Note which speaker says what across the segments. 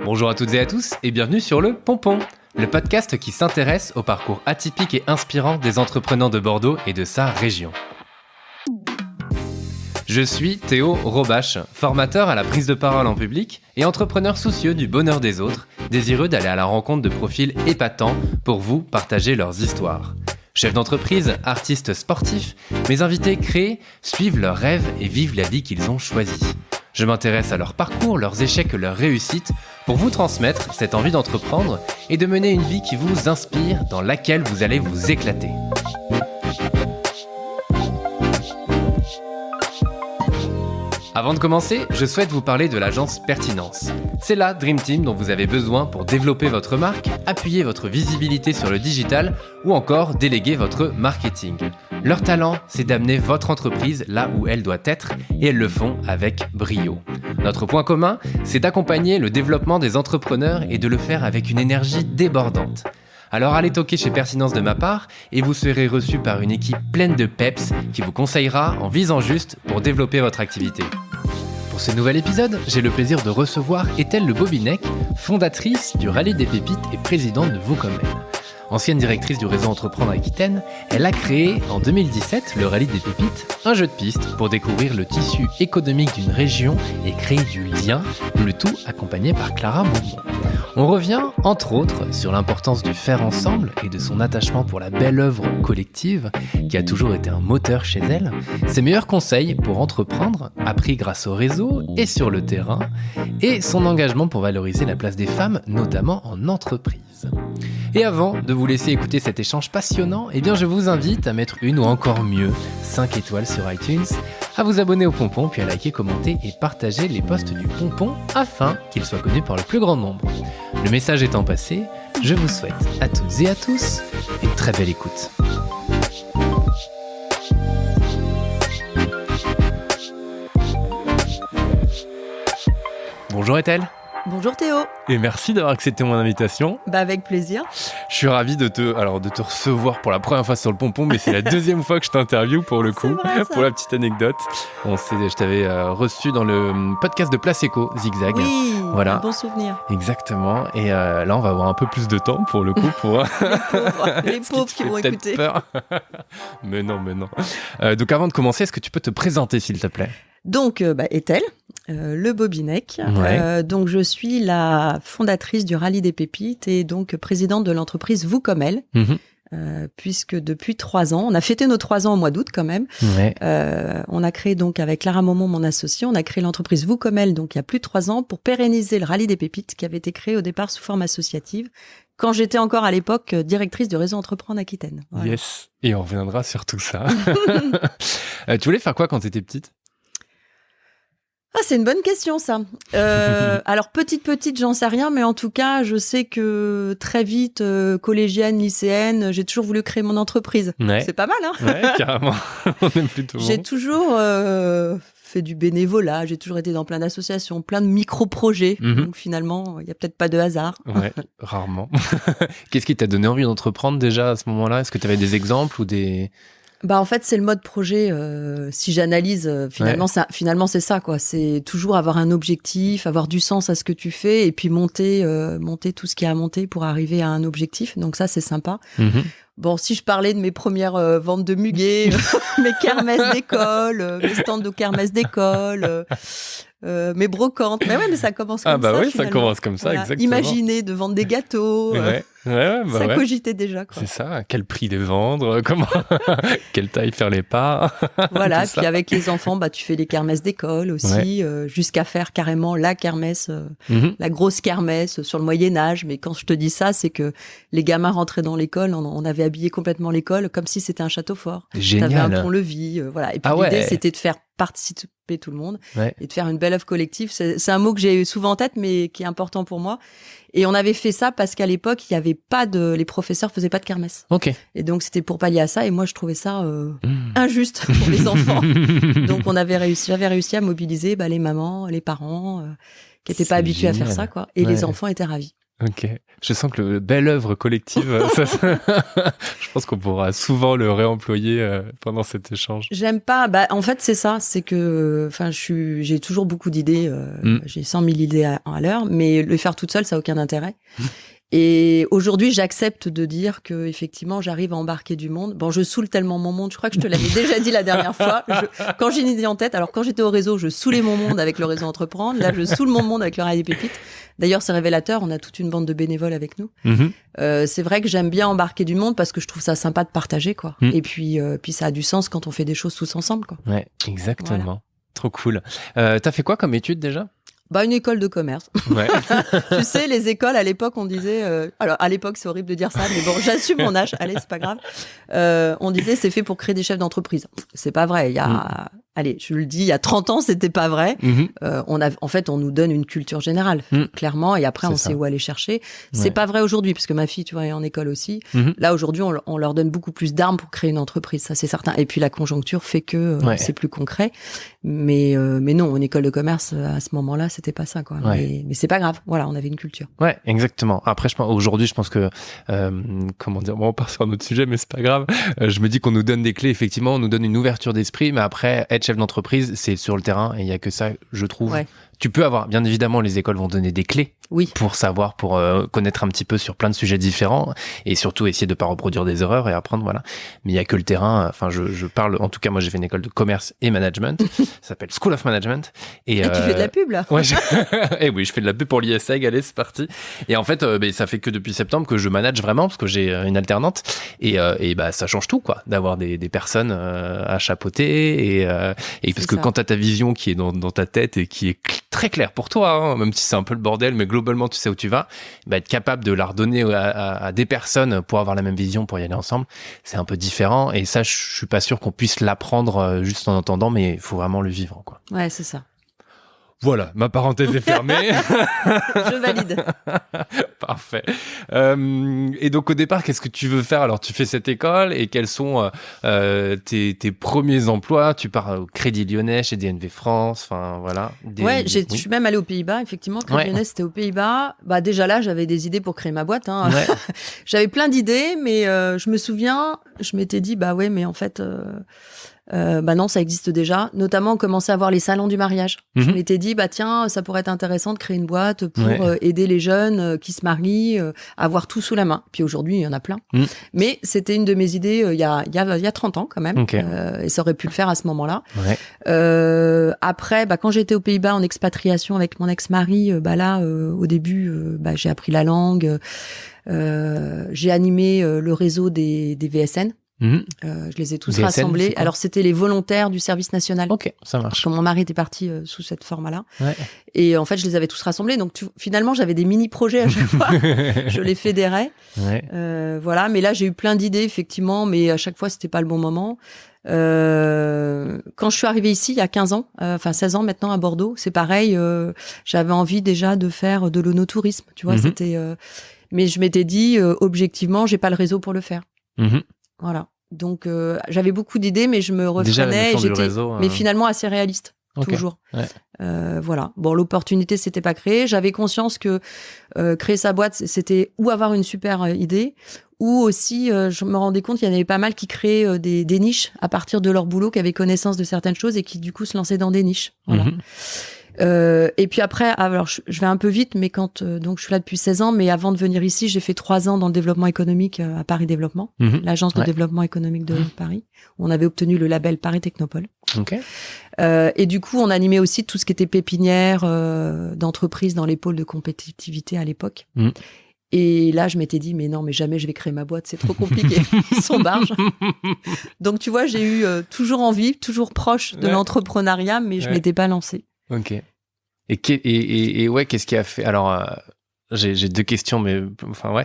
Speaker 1: Bonjour à toutes et à tous et bienvenue sur le Pompon, le podcast qui s'intéresse au parcours atypique et inspirant des entrepreneurs de Bordeaux et de sa région. Je suis Théo Robache, formateur à la prise de parole en public et entrepreneur soucieux du bonheur des autres, désireux d'aller à la rencontre de profils épatants pour vous partager leurs histoires. Chefs d'entreprise, artistes sportifs, mes invités créent, suivent leurs rêves et vivent la vie qu'ils ont choisie. Je m'intéresse à leur parcours, leurs échecs, leurs réussites, pour vous transmettre cette envie d'entreprendre et de mener une vie qui vous inspire, dans laquelle vous allez vous éclater. Avant de commencer, je souhaite vous parler de l'agence Pertinence. C'est la Dream Team dont vous avez besoin pour développer votre marque, appuyer votre visibilité sur le digital ou encore déléguer votre marketing. Leur talent, c'est d'amener votre entreprise là où elle doit être et elles le font avec brio. Notre point commun, c'est d'accompagner le développement des entrepreneurs et de le faire avec une énergie débordante. Alors allez toquer chez Pertinence de ma part et vous serez reçu par une équipe pleine de peps qui vous conseillera en visant juste pour développer votre activité. Pour ce nouvel épisode, j'ai le plaisir de recevoir Ethel Le Bobinec, fondatrice du Rallye des Pépites et présidente de Vous-Comme-Elle. Ancienne directrice du réseau Entreprendre Aquitaine, elle a créé en 2017 le Rallye des Pépites, un jeu de piste pour découvrir le tissu économique d'une région et créer du lien, le tout accompagné par Clara Beaumont. On revient, entre autres, sur l'importance du faire ensemble et de son attachement pour la belle œuvre collective, qui a toujours été un moteur chez elle, ses meilleurs conseils pour entreprendre, appris grâce au réseau et sur le terrain, et son engagement pour valoriser la place des femmes, notamment en entreprise. Et avant de vous laisser écouter cet échange passionnant, eh bien je vous invite à mettre une ou encore mieux 5 étoiles sur iTunes, à vous abonner au Pompon, puis à liker, commenter et partager les posts du Pompon afin qu'il soit connu par le plus grand nombre. Le message étant passé, je vous souhaite à toutes et à tous une très belle écoute. Bonjour Ethel.
Speaker 2: Bonjour Théo.
Speaker 1: Et merci d'avoir accepté mon invitation.
Speaker 2: Avec plaisir.
Speaker 1: Je suis ravi de te recevoir pour la première fois sur le Pompon, mais c'est la deuxième fois que je t'interviewe pour le coup,
Speaker 2: vrai,
Speaker 1: pour la petite anecdote. Je t'avais reçu dans le podcast de Place Eco, Zigzag.
Speaker 2: Oui,
Speaker 1: voilà.
Speaker 2: Un bon souvenir.
Speaker 1: Exactement. Et là, on va avoir un peu plus de temps pour le coup. Pour
Speaker 2: les pauvres qui vont écouter.
Speaker 1: Peur. Mais non. Donc avant de commencer, est-ce que tu peux te présenter s'il te plaît ?
Speaker 2: Donc, Ethel, Le Bobinec.
Speaker 1: Ouais.
Speaker 2: Donc, je suis la fondatrice du Rallye des Pépites et donc présidente de l'entreprise Vous-Comme-Elle. Puisque depuis 3 ans, on a fêté nos 3 ans au mois d'août quand même.
Speaker 1: Ouais.
Speaker 2: On a créé donc avec Clara Beaumont, mon associée, on a créé l'entreprise Vous-Comme-Elle donc il y a plus de 3 ans pour pérenniser le Rallye des Pépites qui avait été créé au départ sous forme associative quand j'étais encore à l'époque directrice du réseau Entreprendre Aquitaine. Voilà.
Speaker 1: Yes. Et on reviendra sur tout ça. Tu voulais faire quoi quand tu étais petite ?
Speaker 2: Ah, c'est une bonne question, ça. Alors, petite, j'en sais rien, mais en tout cas, je sais que très vite, collégienne, lycéenne, j'ai toujours voulu créer mon entreprise.
Speaker 1: Ouais.
Speaker 2: C'est pas mal, hein ?
Speaker 1: Ouais, carrément. On aime plutôt.
Speaker 2: J'ai toujours fait du bénévolat, j'ai toujours été dans plein d'associations, plein de micro-projets. Donc finalement, il y a peut-être pas de hasard.
Speaker 1: Ouais, rarement. Qu'est-ce qui t'a donné envie d'entreprendre déjà à ce moment-là ? Est-ce que tu avais des exemples ou des...
Speaker 2: En fait, c'est le mode projet. Si j'analyse, finalement, c'est ça, quoi. C'est toujours avoir un objectif, avoir du sens à ce que tu fais, et puis monter tout ce qu'il y a à monter pour arriver à un objectif. Donc ça, c'est sympa. Bon, si je parlais de mes premières ventes de muguet, mes kermesses d'école, mes stands de kermesses d'école, mes brocantes. Mais ça commence comme ça.
Speaker 1: Ah bah oui,
Speaker 2: finalement.
Speaker 1: ça commence comme ça, voilà. Exactement.
Speaker 2: Imaginer de vendre des gâteaux. Ça cogitait déjà, quoi.
Speaker 1: C'est ça, à quel prix les vendre, comment, quelle taille faire les parts.
Speaker 2: Voilà, puis avec les enfants, tu fais les kermesses d'école aussi, jusqu'à faire carrément la kermesse, la grosse kermesse sur le Moyen-Âge. Mais quand je te dis ça, c'est que les gamins rentraient dans l'école, on avait habillé complètement l'école comme si c'était un château fort.
Speaker 1: Génial.
Speaker 2: T'avais un pont-levis, voilà. Et puis l'idée, c'était de faire participer tout le monde et de faire une belle œuvre collective. C'est un mot que j'ai souvent en tête, mais qui est important pour moi. Et on avait fait ça parce qu'à l'époque, il y avait pas les professeurs faisaient pas de kermesse.
Speaker 1: Ok.
Speaker 2: Et donc, c'était pour pallier à ça. Et moi, je trouvais ça injuste pour les enfants. Donc, j'avais réussi à mobiliser les mamans, les parents qui étaient pas habitués à faire ça, quoi. Et les enfants étaient ravis.
Speaker 1: Ok. Je sens que le belle œuvre collective, je pense qu'on pourra souvent le réemployer pendant cet échange.
Speaker 2: J'aime pas. Bah, en fait, c'est ça. C'est que, enfin, j'ai toujours beaucoup d'idées. J'ai 100 000 idées à l'heure, mais le faire toute seule, ça a aucun intérêt. Et aujourd'hui, j'accepte de dire que effectivement, j'arrive à embarquer du monde. Bon, je saoule tellement mon monde. Je crois que je te l'avais déjà dit la dernière fois. Quand j'ai une idée en tête, alors quand j'étais au réseau, je saoulais mon monde avec le réseau Entreprendre. Là, je saoule mon monde avec le Rail des Pépites. D'ailleurs, c'est révélateur. On a toute une bande de bénévoles avec nous. C'est vrai que j'aime bien embarquer du monde parce que je trouve ça sympa de partager, quoi. Et puis ça a du sens quand on fait des choses tous ensemble, quoi.
Speaker 1: Ouais, exactement. Voilà. Trop cool. T'as fait quoi comme étude déjà?
Speaker 2: Bah, une école de commerce.
Speaker 1: Ouais.
Speaker 2: Tu sais, les écoles, à l'époque, on disait... alors, à l'époque, c'est horrible de dire ça, mais bon, j'assume mon âge. Allez, c'est pas grave. On disait, c'est fait pour créer des chefs d'entreprise. C'est pas vrai. Il y a... Allez, je le dis, il y a 30 ans, c'était pas vrai. En fait, on nous donne une culture générale, clairement, et après, on sait où aller chercher. C'est pas vrai aujourd'hui, parce que ma fille, tu vois, est en école aussi. Là, aujourd'hui, on leur donne beaucoup plus d'armes pour créer une entreprise, ça, c'est certain. Et puis, la conjoncture fait que c'est plus concret. Mais non, en école de commerce, à ce moment-là, c'était pas ça, quoi. Mais c'est pas grave. Voilà, on avait une culture.
Speaker 1: Ouais, exactement. Après, aujourd'hui, je pense que, comment dire, bon, on part sur un autre sujet, mais c'est pas grave. Je me dis qu'on nous donne des clés, effectivement, on nous donne une ouverture d'esprit, mais après, être chef d'entreprise, c'est sur le terrain, et il y a que ça, je trouve. Ouais. Tu peux avoir, bien évidemment, les écoles vont donner des clés pour savoir, pour connaître un petit peu sur plein de sujets différents et surtout essayer de pas reproduire des erreurs et apprendre, voilà. Mais il y a que le terrain. Enfin, je parle, en tout cas, moi, j'ai fait une école de commerce et management. Ça s'appelle School of Management. Et
Speaker 2: tu fais de la pub, là?
Speaker 1: Ouais, et oui, je fais de la pub pour l'ISEG. Allez, c'est parti. Et en fait, ça fait que depuis septembre que je manage vraiment parce que j'ai une alternante et ça change tout, quoi, d'avoir des personnes à chapeauter et parce que quand t'as ta vision qui est dans ta tête et qui est très clair pour toi, hein, même si c'est un peu le bordel, mais globalement tu sais où tu vas, être capable de la redonner à des personnes pour avoir la même vision, pour y aller ensemble, c'est un peu différent. Et ça, je suis pas sûr qu'on puisse l'apprendre juste en entendant, mais il faut vraiment le vivre, quoi.
Speaker 2: Ouais, c'est ça.
Speaker 1: Voilà, ma parenthèse est fermée.
Speaker 2: Je valide.
Speaker 1: Parfait. Et donc au départ, qu'est-ce que tu veux faire? Alors tu fais cette école et quels sont tes premiers emplois? Tu pars au Crédit Lyonnais, chez DNV France, enfin voilà.
Speaker 2: Je suis même allée aux Pays-Bas, effectivement. Crédit Lyonnais, c'était aux Pays-Bas. Bah déjà là, j'avais des idées pour créer ma boîte. Hein. Ouais. J'avais plein d'idées, mais je me souviens, je m'étais dit bah ouais, mais en fait. Bah non, ça existe déjà. Notamment, on commençait à voir les salons du mariage. Je m'étais dit, bah tiens, ça pourrait être intéressant de créer une boîte pour aider les jeunes qui se marient à avoir tout sous la main. Puis aujourd'hui, il y en a plein. Mais c'était une de mes idées il y a 30 ans quand même. Okay. Et ça aurait pu le faire à ce moment-là. Ouais. Après, bah, quand j'étais aux Pays-Bas en expatriation avec mon ex-mari, bah là, au début, bah, j'ai appris la langue. J'ai animé le réseau des VSN. Je les ai tous VSN, rassemblés. Alors, c'était les volontaires du service national.
Speaker 1: Ok, ça marche.
Speaker 2: Parce que mon mari était parti sous cette forme-là. Ouais. Et en fait, je les avais tous rassemblés. Donc, finalement, j'avais des mini-projets à chaque fois. Je les fédérais. Ouais. Voilà. Mais là, j'ai eu plein d'idées, effectivement. Mais à chaque fois, c'était pas le bon moment. Quand je suis arrivée ici, il y a 15 ans, 16 ans maintenant à Bordeaux, c'est pareil. J'avais envie déjà de faire de l'onotourisme. Tu vois, c'était... Mais je m'étais dit, objectivement, j'ai pas le réseau pour le faire. Voilà. Donc, j'avais beaucoup d'idées, mais je me refrénais. Mais finalement, assez réaliste. Okay. Toujours. Ouais. Voilà. Bon, l'opportunité s'était pas créée. J'avais conscience que créer sa boîte, c'était ou avoir une super idée, ou aussi, je me rendais compte qu'il y en avait pas mal qui créaient des niches à partir de leur boulot, qui avaient connaissance de certaines choses et qui, du coup, se lançaient dans des niches. Voilà. Et puis après, alors je vais un peu vite, mais donc je suis là depuis 16 ans, mais avant de venir ici, j'ai fait 3 ans dans le développement économique à Paris Développement, l'agence de développement économique de Paris, où on avait obtenu le label Paris Technopole. Okay. Et du coup, on animait aussi tout ce qui était pépinière d'entreprise dans les pôles de compétitivité à l'époque. Et là, je m'étais dit, mais non, mais jamais je vais créer ma boîte, c'est trop compliqué. Ils sont barges. Donc, tu vois, j'ai eu toujours envie, toujours proche de l'entrepreneuriat, mais je m'étais pas lancée.
Speaker 1: Ok. Et ouais, qu'est-ce qui a fait... Alors, j'ai 2 questions, mais enfin, ouais.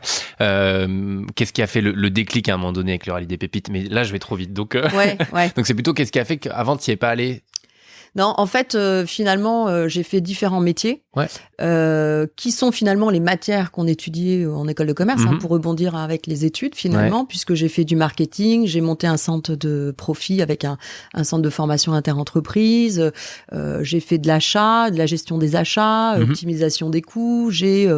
Speaker 1: Qu'est-ce qui a fait le déclic à un moment donné avec le rallye des pépites? Mais là, je vais trop vite. Donc,
Speaker 2: ouais.
Speaker 1: Donc, c'est plutôt qu'est-ce qui a fait qu'avant, tu n'y es pas allé?
Speaker 2: Non, en fait, finalement, j'ai fait différents métiers qui sont finalement les matières qu'on étudiait en école de commerce, pour rebondir avec les études finalement, puisque j'ai fait du marketing, j'ai monté un centre de profit avec un centre de formation interentreprise, j'ai fait de l'achat, de la gestion des achats, optimisation des coûts, j'ai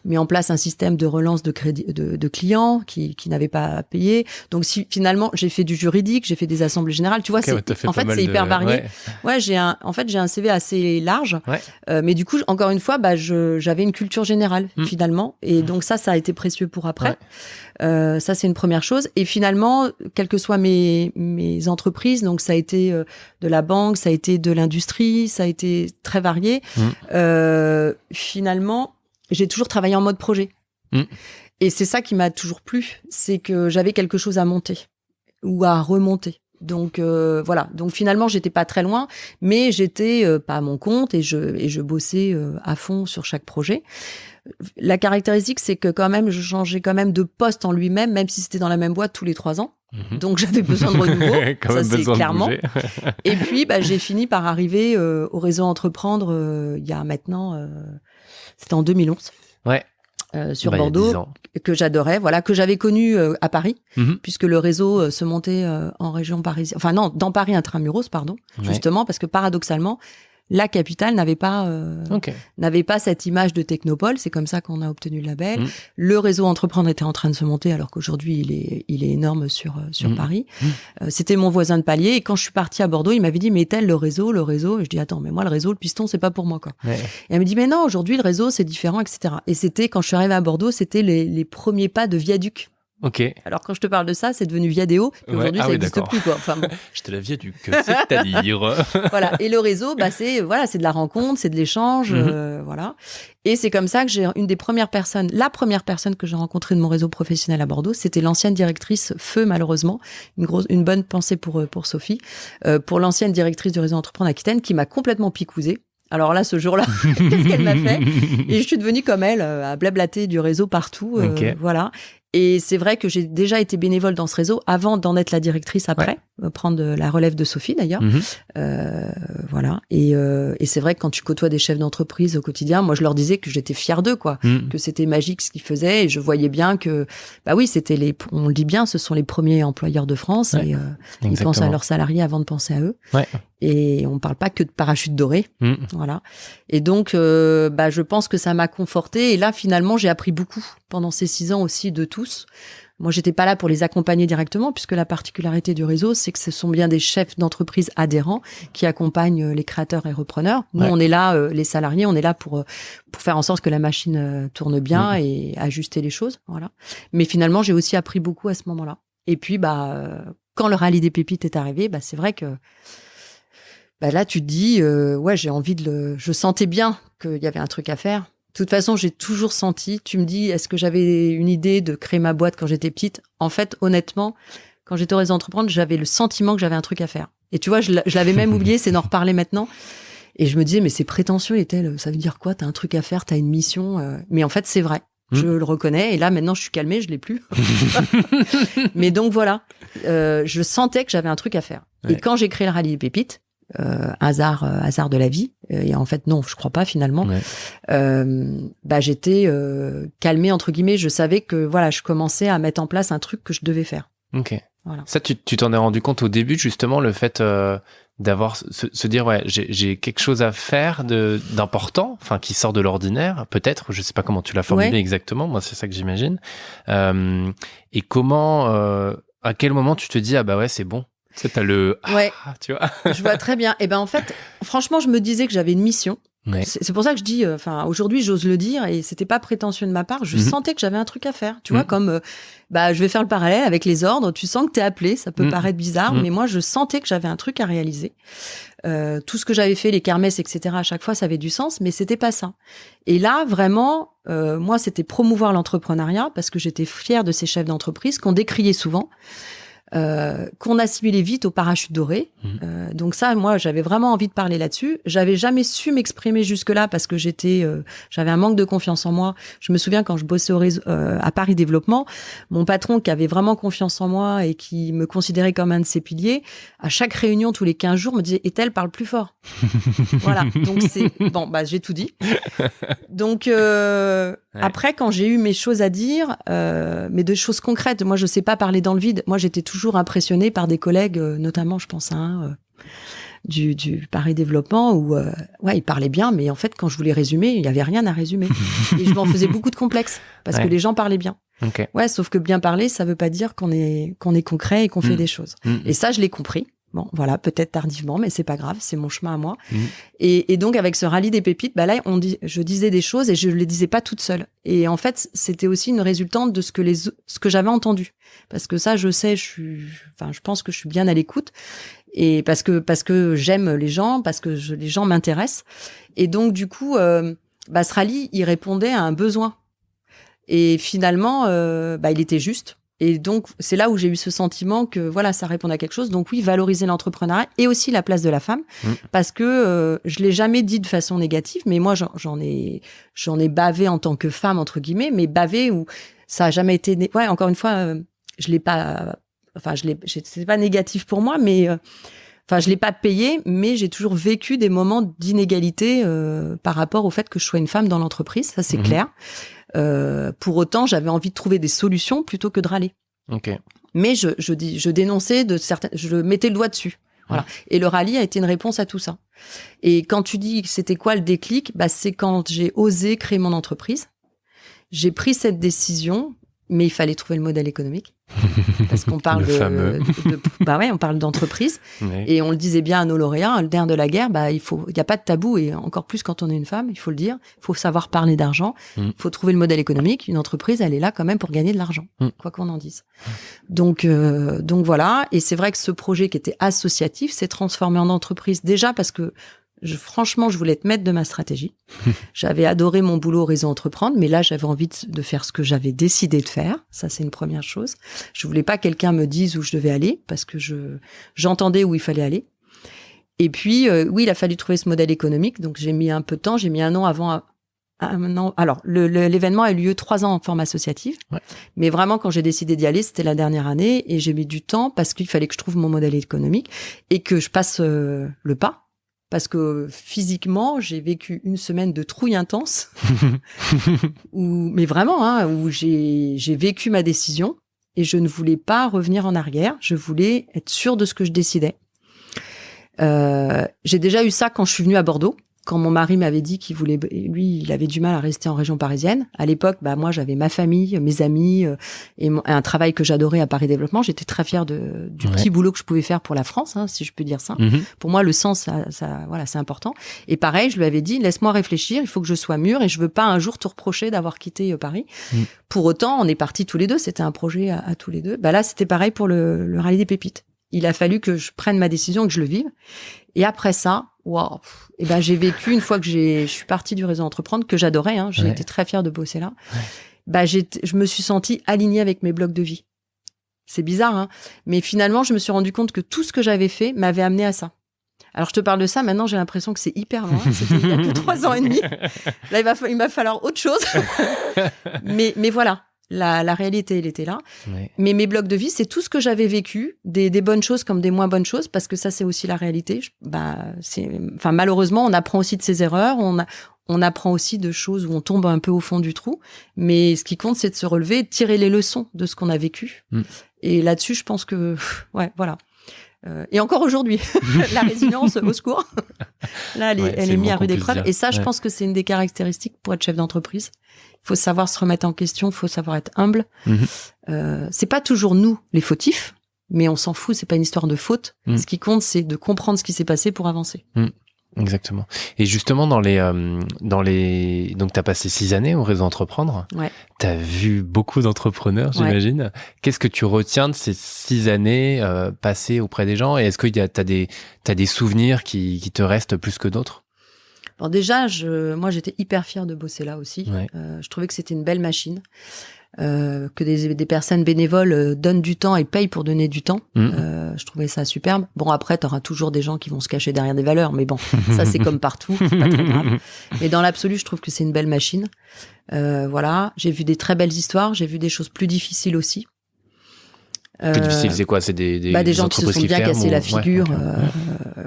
Speaker 2: mis en place un système de relance de crédit de clients qui n'avaient pas à payer. Donc finalement, j'ai fait du juridique, j'ai fait des assemblées générales, tu vois, en fait c'est hyper varié. Ouais, j'ai un CV assez large. Mais du coup, encore une fois, j'avais une culture générale finalement, et donc ça a été précieux pour après. Ça, c'est une première chose. Et finalement, quelles que soient mes entreprises, donc ça a été de la banque, ça a été de l'industrie, ça a été très varié. Finalement, j'ai toujours travaillé en mode projet. Et c'est ça qui m'a toujours plu, c'est que j'avais quelque chose à monter ou à remonter. Donc voilà. Donc finalement, j'étais pas très loin, mais j'étais pas à mon compte et je bossais à fond sur chaque projet. La caractéristique, c'est que quand même, je changeais quand même de poste en lui-même, même si c'était dans la même boîte tous les 3 ans. Donc j'avais besoin de renouveau, ça c'est clairement. Et puis j'ai fini par arriver au réseau Entreprendre il y a maintenant, c'était en 2011. Sur Bordeaux, que j'adorais, que j'avais connu à Paris, puisque le réseau se montait en région parisienne, enfin non, dans Paris intramuros, pardon, justement, parce que paradoxalement, la capitale n'avait pas cette image de technopole. C'est comme ça qu'on a obtenu le label. Le réseau Entreprendre était en train de se monter, alors qu'aujourd'hui il est énorme sur Paris. C'était mon voisin de palier, et quand je suis partie à Bordeaux, il m'avait dit mais tel le réseau. Et je dis attends, mais moi le réseau, le piston, c'est pas pour moi quoi. Et elle me dit mais non, aujourd'hui le réseau c'est différent, etc. Et c'était quand je suis arrivée à Bordeaux, c'était les premiers pas de Viaduc. Alors quand je te parle de ça, c'est devenu Viadéo, et aujourd'hui ça n'existe plus quoi. Enfin bon.
Speaker 1: J'étais la Viaduc, c'est-à-dire.
Speaker 2: Voilà. Et le réseau, c'est de la rencontre, c'est de l'échange, voilà. Et c'est comme ça que j'ai la première personne que j'ai rencontrée de mon réseau professionnel à Bordeaux, c'était l'ancienne directrice Feu, malheureusement, une bonne pensée pour Sophie, pour l'ancienne directrice du réseau Entreprendre Aquitaine, qui m'a complètement picousée. Alors là, ce jour-là, qu'est-ce qu'elle m'a fait? Et je suis devenue comme elle, à blablater du réseau partout, voilà. Et c'est vrai que j'ai déjà été bénévole dans ce réseau avant d'en être la directrice après, prendre la relève de Sophie d'ailleurs. Voilà. Et c'est vrai que quand tu côtoies des chefs d'entreprise au quotidien, moi je leur disais que j'étais fière d'eux, quoi, que c'était magique ce qu'ils faisaient, et je voyais bien que, c'était on le dit bien, ce sont les premiers employeurs de France, et ils pensent à leurs salariés avant de penser à eux. Et on parle pas que de parachute doré, voilà. Et donc, je pense que ça m'a confortée. Et là, finalement, j'ai appris beaucoup pendant ces 6 ans aussi de tous. Moi, j'étais pas là pour les accompagner directement, puisque la particularité du réseau, c'est que ce sont bien des chefs d'entreprise adhérents qui accompagnent les créateurs et repreneurs. Nous, on est là, les salariés, on est là pour faire en sorte que la machine tourne bien et ajuster les choses, voilà. Mais finalement, j'ai aussi appris beaucoup à ce moment-là. Et puis, quand le rallye des pépites est arrivé, c'est vrai que là, tu te dis, j'ai envie je sentais bien qu'il y avait un truc à faire. De toute façon, j'ai toujours senti, tu me dis, est-ce que j'avais une idée de créer ma boîte quand j'étais petite? En fait, honnêtement, quand j'étais au réseau Entreprendre, j'avais le sentiment que j'avais un truc à faire. Et tu vois, je l'avais même oublié, c'est d'en reparler maintenant. Et je me disais, mais c'est prétentieux, et ça veut dire quoi? T'as un truc à faire, t'as une mission. Mais en fait, c'est vrai. Je le reconnais. Et là, maintenant, je suis calmée, je l'ai plus. Mais donc, voilà. Je sentais que j'avais un truc à faire. Et quand j'ai créé le rallye des pépites, hasard de la vie, et en fait non, je crois pas finalement, j'étais calmée entre guillemets. Je savais que je commençais à mettre en place un truc que je devais faire. Voilà. Ça,
Speaker 1: tu t'en es rendu compte au début, justement, le fait d'avoir se dire j'ai quelque chose à faire d'important, enfin qui sort de l'ordinaire, peut-être, je sais pas comment tu l'as formulé exactement, moi c'est ça que j'imagine, et comment à quel moment tu te dis c'est bon. T'as le tu vois.
Speaker 2: Je vois très bien. Et en fait, franchement, je me disais que j'avais une mission. C'est pour ça que je dis, aujourd'hui, j'ose le dire, et c'était pas prétentieux de ma part. Je sentais que j'avais un truc à faire. Tu vois, comme, je vais faire le parallèle avec les ordres. Tu sens que t'es appelé. Ça peut paraître bizarre, mais moi, je sentais que j'avais un truc à réaliser. Tout ce que j'avais fait, les kermesses, etc., à chaque fois, ça avait du sens, mais c'était pas ça. Et là, vraiment, moi, c'était promouvoir l'entrepreneuriat, parce que j'étais fière de ces chefs d'entreprise qu'on décriait souvent. qu'on assimilait vite au parachute doré. Donc ça, moi, j'avais vraiment envie de parler là-dessus. J'avais jamais su m'exprimer jusque-là parce que j'avais un manque de confiance en moi. Je me souviens quand je bossais à Paris Développement, mon patron qui avait vraiment confiance en moi et qui me considérait comme un de ses piliers, à chaque réunion tous les 15 jours, me disait « Ethel, parle plus fort ». Voilà, donc j'ai tout dit. Donc après, quand j'ai eu mes choses à dire, mais de choses concrètes, moi je sais pas parler dans le vide. Moi j'étais toujours impressionnée par des collègues, notamment je pense à un du Paris Développement où il parlait bien, mais en fait quand je voulais résumer, il y avait rien à résumer. Et je m'en faisais beaucoup de complexes parce que les gens parlaient bien.
Speaker 1: Okay.
Speaker 2: Ouais, sauf que bien parler, ça veut pas dire qu'on est concret et qu'on fait des choses. Et ça, je l'ai compris. Bon, voilà, peut-être tardivement, mais c'est pas grave, c'est mon chemin à moi. Et donc, avec ce rallye des pépites, là, je disais des choses et je les disais pas toute seule. Et en fait, c'était aussi une résultante de ce que j'avais entendu. Parce que ça, je sais, je pense que je suis bien à l'écoute. Et parce que j'aime les gens, parce que les gens m'intéressent. Et donc, du coup, ce rallye, il répondait à un besoin. Et finalement, il était juste. Et donc, c'est là où j'ai eu ce sentiment que, voilà, ça répond à quelque chose. Donc oui, valoriser l'entrepreneuriat et aussi la place de la femme. Parce que je l'ai jamais dit de façon négative, mais moi, j'en ai bavé en tant que femme, entre guillemets, mais bavé où ça a jamais été... Ouais, encore une fois, je l'ai pas... Enfin, c'est pas négatif pour moi, mais... je l'ai pas payé, mais j'ai toujours vécu des moments d'inégalité par rapport au fait que je sois une femme dans l'entreprise. Ça, c'est clair. Pour autant, j'avais envie de trouver des solutions plutôt que de râler.
Speaker 1: Okay.
Speaker 2: Mais je dénonçais je mettais le doigt dessus. Voilà. Et le rallye a été une réponse à tout ça. Et quand tu dis que c'était quoi le déclic, c'est quand j'ai osé créer mon entreprise. J'ai pris cette décision, mais il fallait trouver le modèle économique. Parce qu'on parle on parle d'entreprise. Oui. Et on le disait bien à nos lauréats, le nerf de la guerre, il y a pas de tabou, et encore plus quand on est une femme, il faut le dire. Il faut savoir parler d'argent. Il faut trouver le modèle économique. Une entreprise, elle est là quand même pour gagner de l'argent, quoi qu'on en dise. Donc voilà. Et c'est vrai que ce projet qui était associatif s'est transformé en entreprise déjà parce que franchement, je voulais être maître de ma stratégie. J'avais adoré mon boulot au réseau Entreprendre, mais là, j'avais envie de faire ce que j'avais décidé de faire. Ça, c'est une première chose. Je voulais pas que quelqu'un me dise où je devais aller, parce que j'entendais où il fallait aller. Et puis, oui, il a fallu trouver ce modèle économique. Donc, j'ai mis un peu de temps. J'ai mis un an avant. Alors, l'événement a eu lieu 3 ans en forme associative. Ouais. Mais vraiment, quand j'ai décidé d'y aller, c'était la dernière année. Et j'ai mis du temps parce qu'il fallait que je trouve mon modèle économique et que je passe le pas. Parce que physiquement, j'ai vécu une semaine de trouille intense, mais vraiment, où j'ai vécu ma décision et je ne voulais pas revenir en arrière. Je voulais être sûre de ce que je décidais. J'ai déjà eu ça quand je suis venue à Bordeaux. Quand mon mari m'avait dit il avait du mal à rester en région parisienne. À l'époque, moi, j'avais ma famille, mes amis et un travail que j'adorais à Paris Développement. J'étais très fière du petit boulot que je pouvais faire pour la France, si je peux dire ça. Pour moi, le sens, voilà, c'est important. Et pareil, je lui avais dit, laisse-moi réfléchir, il faut que je sois mûre et je veux pas un jour te reprocher d'avoir quitté Paris. Pour autant, on est partis tous les deux. C'était un projet à tous les deux. Là, c'était pareil pour le rallye des pépites. Il a fallu que je prenne ma décision et que je le vive. Et après ça, waouh, j'ai vécu, une fois que je suis partie du réseau Entreprendre, que j'adorais, j'ai été très fière de bosser là. Je me suis sentie alignée avec mes blocs de vie. C'est bizarre, mais finalement, je me suis rendu compte que tout ce que j'avais fait m'avait amené à ça. Alors, je te parle de ça, maintenant, j'ai l'impression que c'est hyper loin. C'était il y a que 3 ans et demi. Là, il va falloir autre chose. mais voilà. La réalité, elle était là. Ouais. Mais mes blocs de vie, c'est tout ce que j'avais vécu, des bonnes choses comme des moins bonnes choses, parce que ça, c'est aussi la réalité. Malheureusement, on apprend aussi de ses erreurs, on apprend aussi de choses où on tombe un peu au fond du trou. Mais ce qui compte, c'est de se relever, de tirer les leçons de ce qu'on a vécu. Et là-dessus, je pense que, voilà. Et encore aujourd'hui, la résilience, au secours. Là, elle est mise à rude épreuve. Et ça, je pense que c'est une des caractéristiques pour être chef d'entreprise. Il faut savoir se remettre en question, il faut savoir être humble. C'est pas toujours nous les fautifs, mais on s'en fout, c'est pas une histoire de faute. Ce qui compte, c'est de comprendre ce qui s'est passé pour avancer.
Speaker 1: Exactement. Et justement, donc t'as passé 6 années au réseau Entreprendre. Ouais. T'as vu beaucoup d'entrepreneurs, j'imagine. Ouais. Qu'est-ce que tu retiens de ces 6 années passées auprès des gens? Et est-ce que t'as des souvenirs qui te restent plus que d'autres?
Speaker 2: Bon, déjà, moi, j'étais hyper fière de bosser là aussi. Ouais. Je trouvais que c'était une belle machine. que des personnes bénévoles donnent du temps et payent pour donner du temps. Je trouvais ça superbe. Bon, après, t'auras toujours des gens qui vont se cacher derrière des valeurs, mais bon, ça c'est comme partout, c'est pas très grave. Mais dans l'absolu, je trouve que c'est une belle machine. Voilà, j'ai vu des très belles histoires, j'ai vu des choses plus difficiles aussi.
Speaker 1: Plus difficile, c'est quoi? C'est des
Speaker 2: gens qui se sont bien cassés la figure,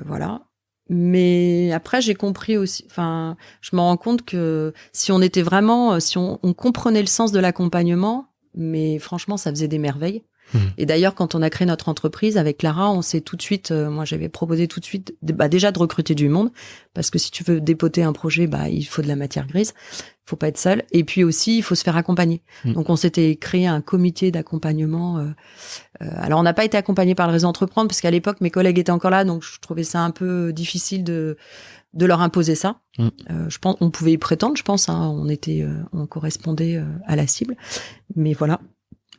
Speaker 2: voilà. Mais après, j'ai compris aussi, enfin, je me rends compte que si on était vraiment, si on comprenait le sens de l'accompagnement, mais franchement, ça faisait des merveilles. Et d'ailleurs, quand on a créé notre entreprise avec Clara, on s'est tout de suite, moi j'avais proposé tout de suite, déjà de recruter du monde, parce que si tu veux dépoter un projet, il faut de la matière grise, il faut pas être seul, et puis aussi il faut se faire accompagner. Donc on s'était créé un comité d'accompagnement. Alors on n'a pas été accompagné par le réseau Entreprendre, parce qu'à l'époque mes collègues étaient encore là, donc je trouvais ça un peu difficile de leur imposer ça. Je pense, on pouvait y prétendre, je pense, hein, on correspondait à la cible, mais voilà.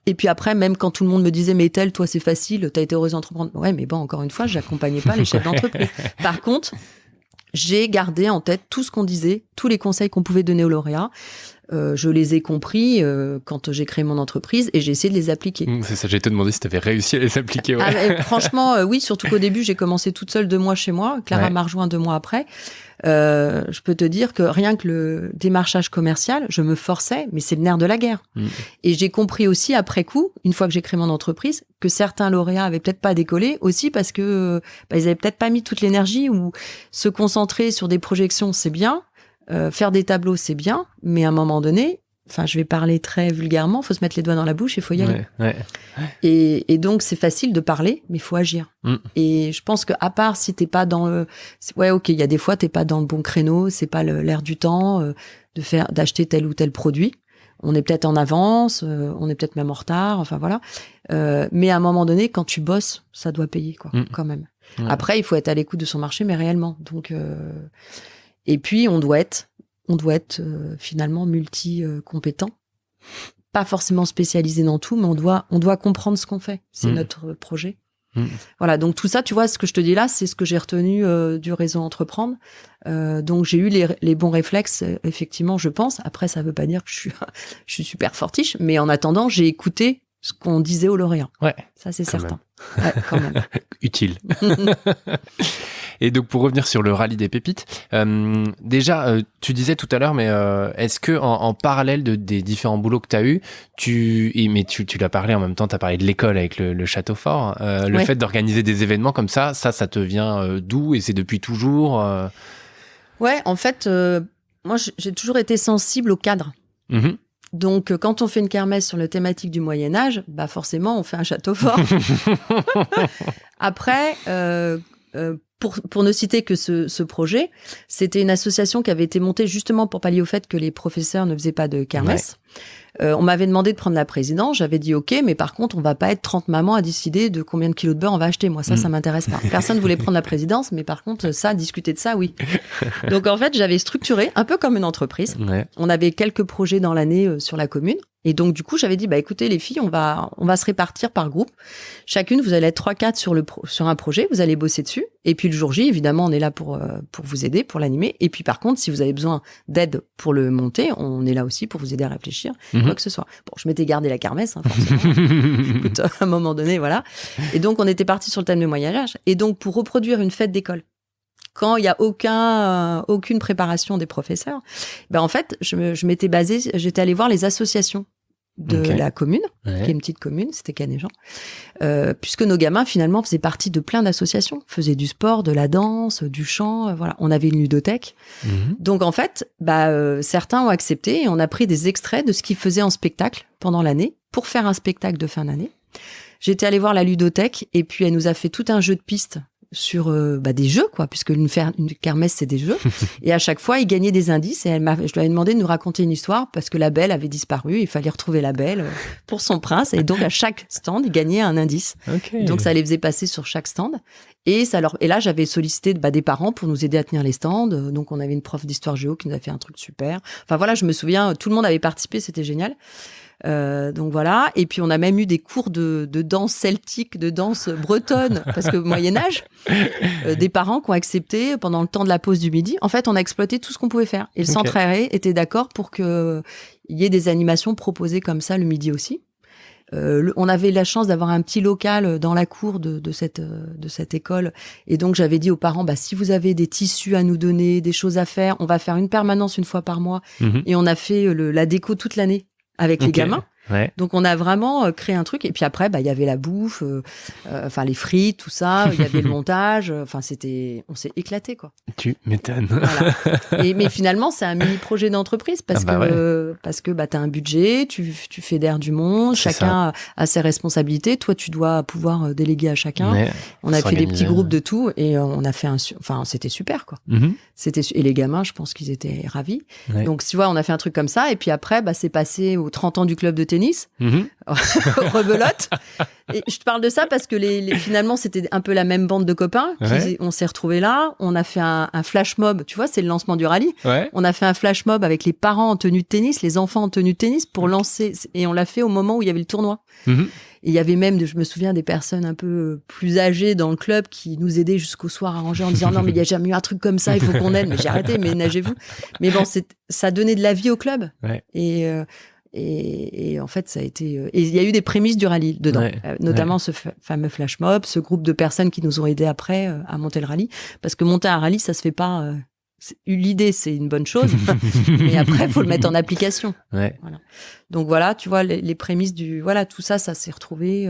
Speaker 2: Et puis après, même quand tout le monde me disait, mais tel, toi, c'est facile, t'as été heureuse d'entreprendre. Ouais, mais bon, encore une fois, j'accompagnais pas les chefs d'entreprise. Par contre, j'ai gardé en tête tout ce qu'on disait, tous les conseils qu'on pouvait donner aux lauréats. Je les ai compris quand j'ai créé mon entreprise et j'ai essayé de les appliquer.
Speaker 1: C'est ça, j'ai te demandé si tu avais réussi à les appliquer. Ouais.
Speaker 2: Franchement, oui, surtout qu'au début, j'ai commencé toute seule 2 mois chez moi. Clara m'a rejoint 2 mois après. Je peux te dire que rien que le démarchage commercial, je me forçais, mais c'est le nerf de la guerre. Et j'ai compris aussi après coup, une fois que j'ai créé mon entreprise, que certains lauréats avaient peut-être pas décollé aussi parce que ils avaient peut-être pas mis toute l'énergie, ou se concentrer sur des projections, c'est bien. Faire des tableaux, c'est bien, mais à un moment donné, enfin, je vais parler très vulgairement, faut se mettre les doigts dans la bouche et faut y aller. Et donc, c'est facile de parler, mais il faut agir. Et je pense que à part si t'es pas dans le... Ouais, ok, il y a des fois, t'es pas dans le bon créneau, c'est pas l'air du temps d'acheter tel ou tel produit. On est peut-être en avance, on est peut-être même en retard, enfin voilà. Mais à un moment donné, quand tu bosses, ça doit payer, quoi, quand même. Après, il faut être à l'écoute de son marché, mais réellement. Donc... Et puis, on doit être finalement multi-compétent. Pas forcément spécialisé dans tout, mais on doit comprendre ce qu'on fait. C'est notre projet. Voilà, donc tout ça, tu vois, ce que je te dis là, c'est ce que j'ai retenu du réseau Entreprendre. Donc, j'ai eu les bons réflexes, effectivement, je pense. Après, ça veut pas dire que je suis super fortiche, mais en attendant, j'ai écouté ce qu'on disait aux lauréats. Ouais, ça, c'est certain. Ouais, quand même.
Speaker 1: Utile. Et donc, pour revenir sur le rallye des pépites, déjà, tu disais tout à l'heure, mais est-ce que en parallèle des différents boulots que tu as eus, tu l'as parlé en même temps, tu as parlé de l'école avec le Château Fort, le fait d'organiser des événements comme ça te vient d'où, et c'est depuis toujours
Speaker 2: Ouais, en fait, moi, j'ai toujours été sensible au cadre. Donc, quand on fait une kermesse sur la thématique du Moyen-Âge, forcément, on fait un château fort. Après, pour ne citer que ce projet, c'était une association qui avait été montée justement pour pallier au fait que les professeurs ne faisaient pas de kermesse. On m'avait demandé de prendre la présidence, j'avais dit OK, mais par contre, on va pas être 30 mamans à décider de combien de kilos de beurre on va acheter. Moi, ça m'intéresse pas. Personne voulait prendre la présidence, mais par contre, discuter de ça, oui. Donc, en fait, j'avais structuré un peu comme une entreprise. On avait quelques projets dans l'année sur la commune. Et donc, du coup, j'avais dit, écoutez, les filles, on va se répartir par groupe. Chacune, vous allez être 3-4 sur un projet, vous allez bosser dessus. Et puis, le jour J, évidemment, on est là pour vous aider, pour l'animer. Et puis, par contre, si vous avez besoin d'aide pour le monter, on est là aussi pour vous aider à réfléchir, quoi que ce soit. Bon, je m'étais gardé la kermesse, forcément. Écoute, à un moment donné, voilà. Et donc, on était parti sur le thème du Moyen-Âge. Et donc, pour reproduire une fête d'école, quand il y a aucune préparation des professeurs, en fait, je m'étais basée, j'étais allée voir les associations de la commune, qui est une petite commune, c'était Canéjean, puisque nos gamins finalement faisaient partie de plein d'associations, faisaient du sport, de la danse, du chant, voilà. On avait une ludothèque. Donc en fait, certains ont accepté et on a pris des extraits de ce qu'ils faisaient en spectacle pendant l'année pour faire un spectacle de fin d'année. J'étais allée voir la ludothèque et puis elle nous a fait tout un jeu de pistes sur des jeux, quoi, puisque une kermesse, c'est des jeux. Et à chaque fois, il gagnait des indices et je lui avais demandé de nous raconter une histoire parce que la belle avait disparu. Il fallait retrouver la belle pour son prince. Et donc, à chaque stand, il gagnait un indice. Donc, ça les faisait passer sur chaque stand. Et là, j'avais sollicité des parents pour nous aider à tenir les stands. Donc, on avait une prof d'histoire géo qui nous a fait un truc super. Enfin, voilà, je me souviens, tout le monde avait participé, c'était génial. Donc voilà. Et puis on a même eu des cours de danse celtique, de danse bretonne, parce que Moyen-Âge, des parents qui ont accepté pendant le temps de la pause du midi. En fait, on a exploité tout ce qu'on pouvait faire. Et le centre aéré était d'accord pour qu'il y ait des animations proposées comme ça le midi aussi. On avait la chance d'avoir un petit local dans la cour de cette école. Et donc, j'avais dit aux parents, si vous avez des tissus à nous donner, des choses à faire, on va faire une permanence une fois par mois. Et on a fait la déco toute l'année avec les gamins.
Speaker 1: Ouais.
Speaker 2: Donc, on a vraiment créé un truc. Et puis après, il y avait la bouffe, les frites, tout ça. Il y avait le montage. On s'est éclaté, quoi.
Speaker 1: Tu m'étonnes.
Speaker 2: Voilà. Mais finalement, c'est un mini projet d'entreprise parce que t'as un budget, tu fédères du monde, chacun a ses responsabilités. Toi, tu dois pouvoir déléguer à chacun. Ouais, on a fait des petits groupes de tout et on a fait c'était super, quoi. Et les gamins, je pense qu'ils étaient ravis. Ouais. Donc, tu vois, on a fait un truc comme ça. Et puis après, c'est passé aux 30 ans du club de tennis. Rebelote. Et je te parle de ça parce que finalement, c'était un peu la même bande de copains. On s'est retrouvés là. On a fait un flash mob. Tu vois, c'est le lancement du rallye. Ouais. On a fait un flash mob avec les parents en tenue de tennis, les enfants en tenue de tennis pour lancer. Et on l'a fait au moment où il y avait le tournoi. Et il y avait même, je me souviens, des personnes un peu plus âgées dans le club qui nous aidaient jusqu'au soir à ranger en disant non, mais il n'y a jamais eu un truc comme ça, il faut qu'on aide. Mais j'ai arrêté, mais nagez-vous. Mais bon, ça donnait de la vie au club. Ouais. Et en fait, ça a été. Et il y a eu des prémices du rallye dedans, notamment ce fameux flash mob, ce groupe de personnes qui nous ont aidés après à monter le rallye. Parce que monter un rallye, ça se fait pas. L'idée, c'est une bonne chose, mais après, il faut le mettre en application. Ouais. Voilà. Donc voilà, tu vois, les prémices tout ça s'est retrouvé.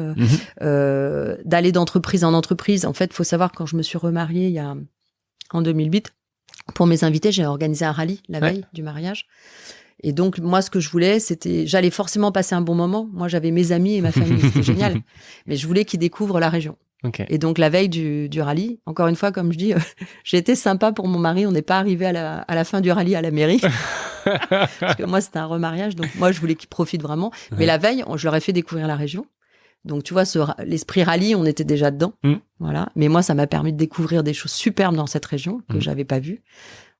Speaker 2: D'aller d'entreprise en entreprise. En fait, il faut savoir, quand je me suis remariée en 2008, pour mes invités, j'ai organisé un rallye la veille du mariage. Et donc, moi, ce que je voulais, j'allais forcément passer un bon moment. Moi, j'avais mes amis et ma famille, c'était génial. Mais je voulais qu'ils découvrent la région. Okay. Et donc, la veille du rallye, encore une fois, comme je dis, j'ai été sympa pour mon mari. On n'est pas arrivé à la fin du rallye à la mairie. Parce que moi, c'était un remariage. Donc, moi, je voulais qu'ils profitent vraiment. Ouais. Mais la veille, je leur ai fait découvrir la région. Donc, tu vois, l'esprit rallye, on était déjà dedans. Voilà. Mais moi, ça m'a permis de découvrir des choses superbes dans cette région que j'avais pas vues.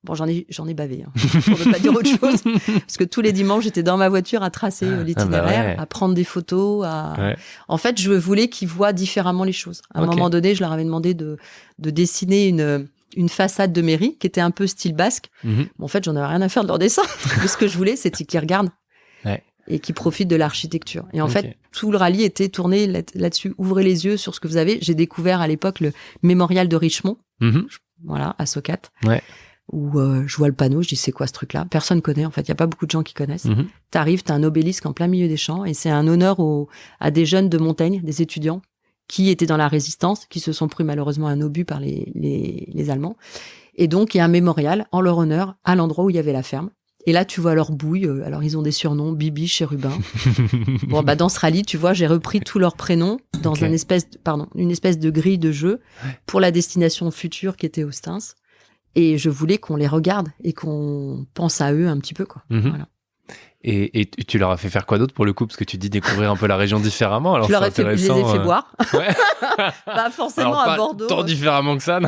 Speaker 2: Bon, j'en ai bavé, pour ne pas dire autre chose. Parce que tous les dimanches, j'étais dans ma voiture à tracer l'itinéraire, à prendre des photos. En fait, je voulais qu'ils voient différemment les choses. À un moment donné, je leur avais demandé de dessiner une façade de mairie qui était un peu style basque. Bon, en fait, j'en avais rien à faire de leur dessin. Mais ce que je voulais, c'était qu'ils regardent et qu'ils profitent de l'architecture. Et en fait, tout le rallye était tourné là-dessus. Ouvrez les yeux sur ce que vous avez. J'ai découvert à l'époque le mémorial de Richemont, voilà, à Socat. Ouais. Où je vois le panneau, je dis c'est quoi ce truc-là ? Personne connaît, en fait, il y a pas beaucoup de gens qui connaissent. T'arrives, t'as un obélisque en plein milieu des champs et c'est un honneur à des jeunes de Montaigne, des étudiants qui étaient dans la résistance, qui se sont pris malheureusement un obus par les Allemands. Et donc il y a un mémorial en leur honneur à l'endroit où il y avait la ferme. Et là, tu vois leur bouille. Alors, ils ont des surnoms, Bibi, Chérubin. Bon, dans ce rallye, tu vois, j'ai repris tous leurs prénoms dans une espèce de grille de jeu pour la destination future qui était Ostens. Et je voulais qu'on les regarde et qu'on pense à eux un petit peu, quoi. Voilà.
Speaker 1: Et tu leur as fait faire quoi d'autre pour le coup ? Parce que tu dis découvrir un peu la région différemment. Alors
Speaker 2: je les ai fait boire. Ouais. Forcément, alors, à Bordeaux.
Speaker 1: Tant différemment que ça.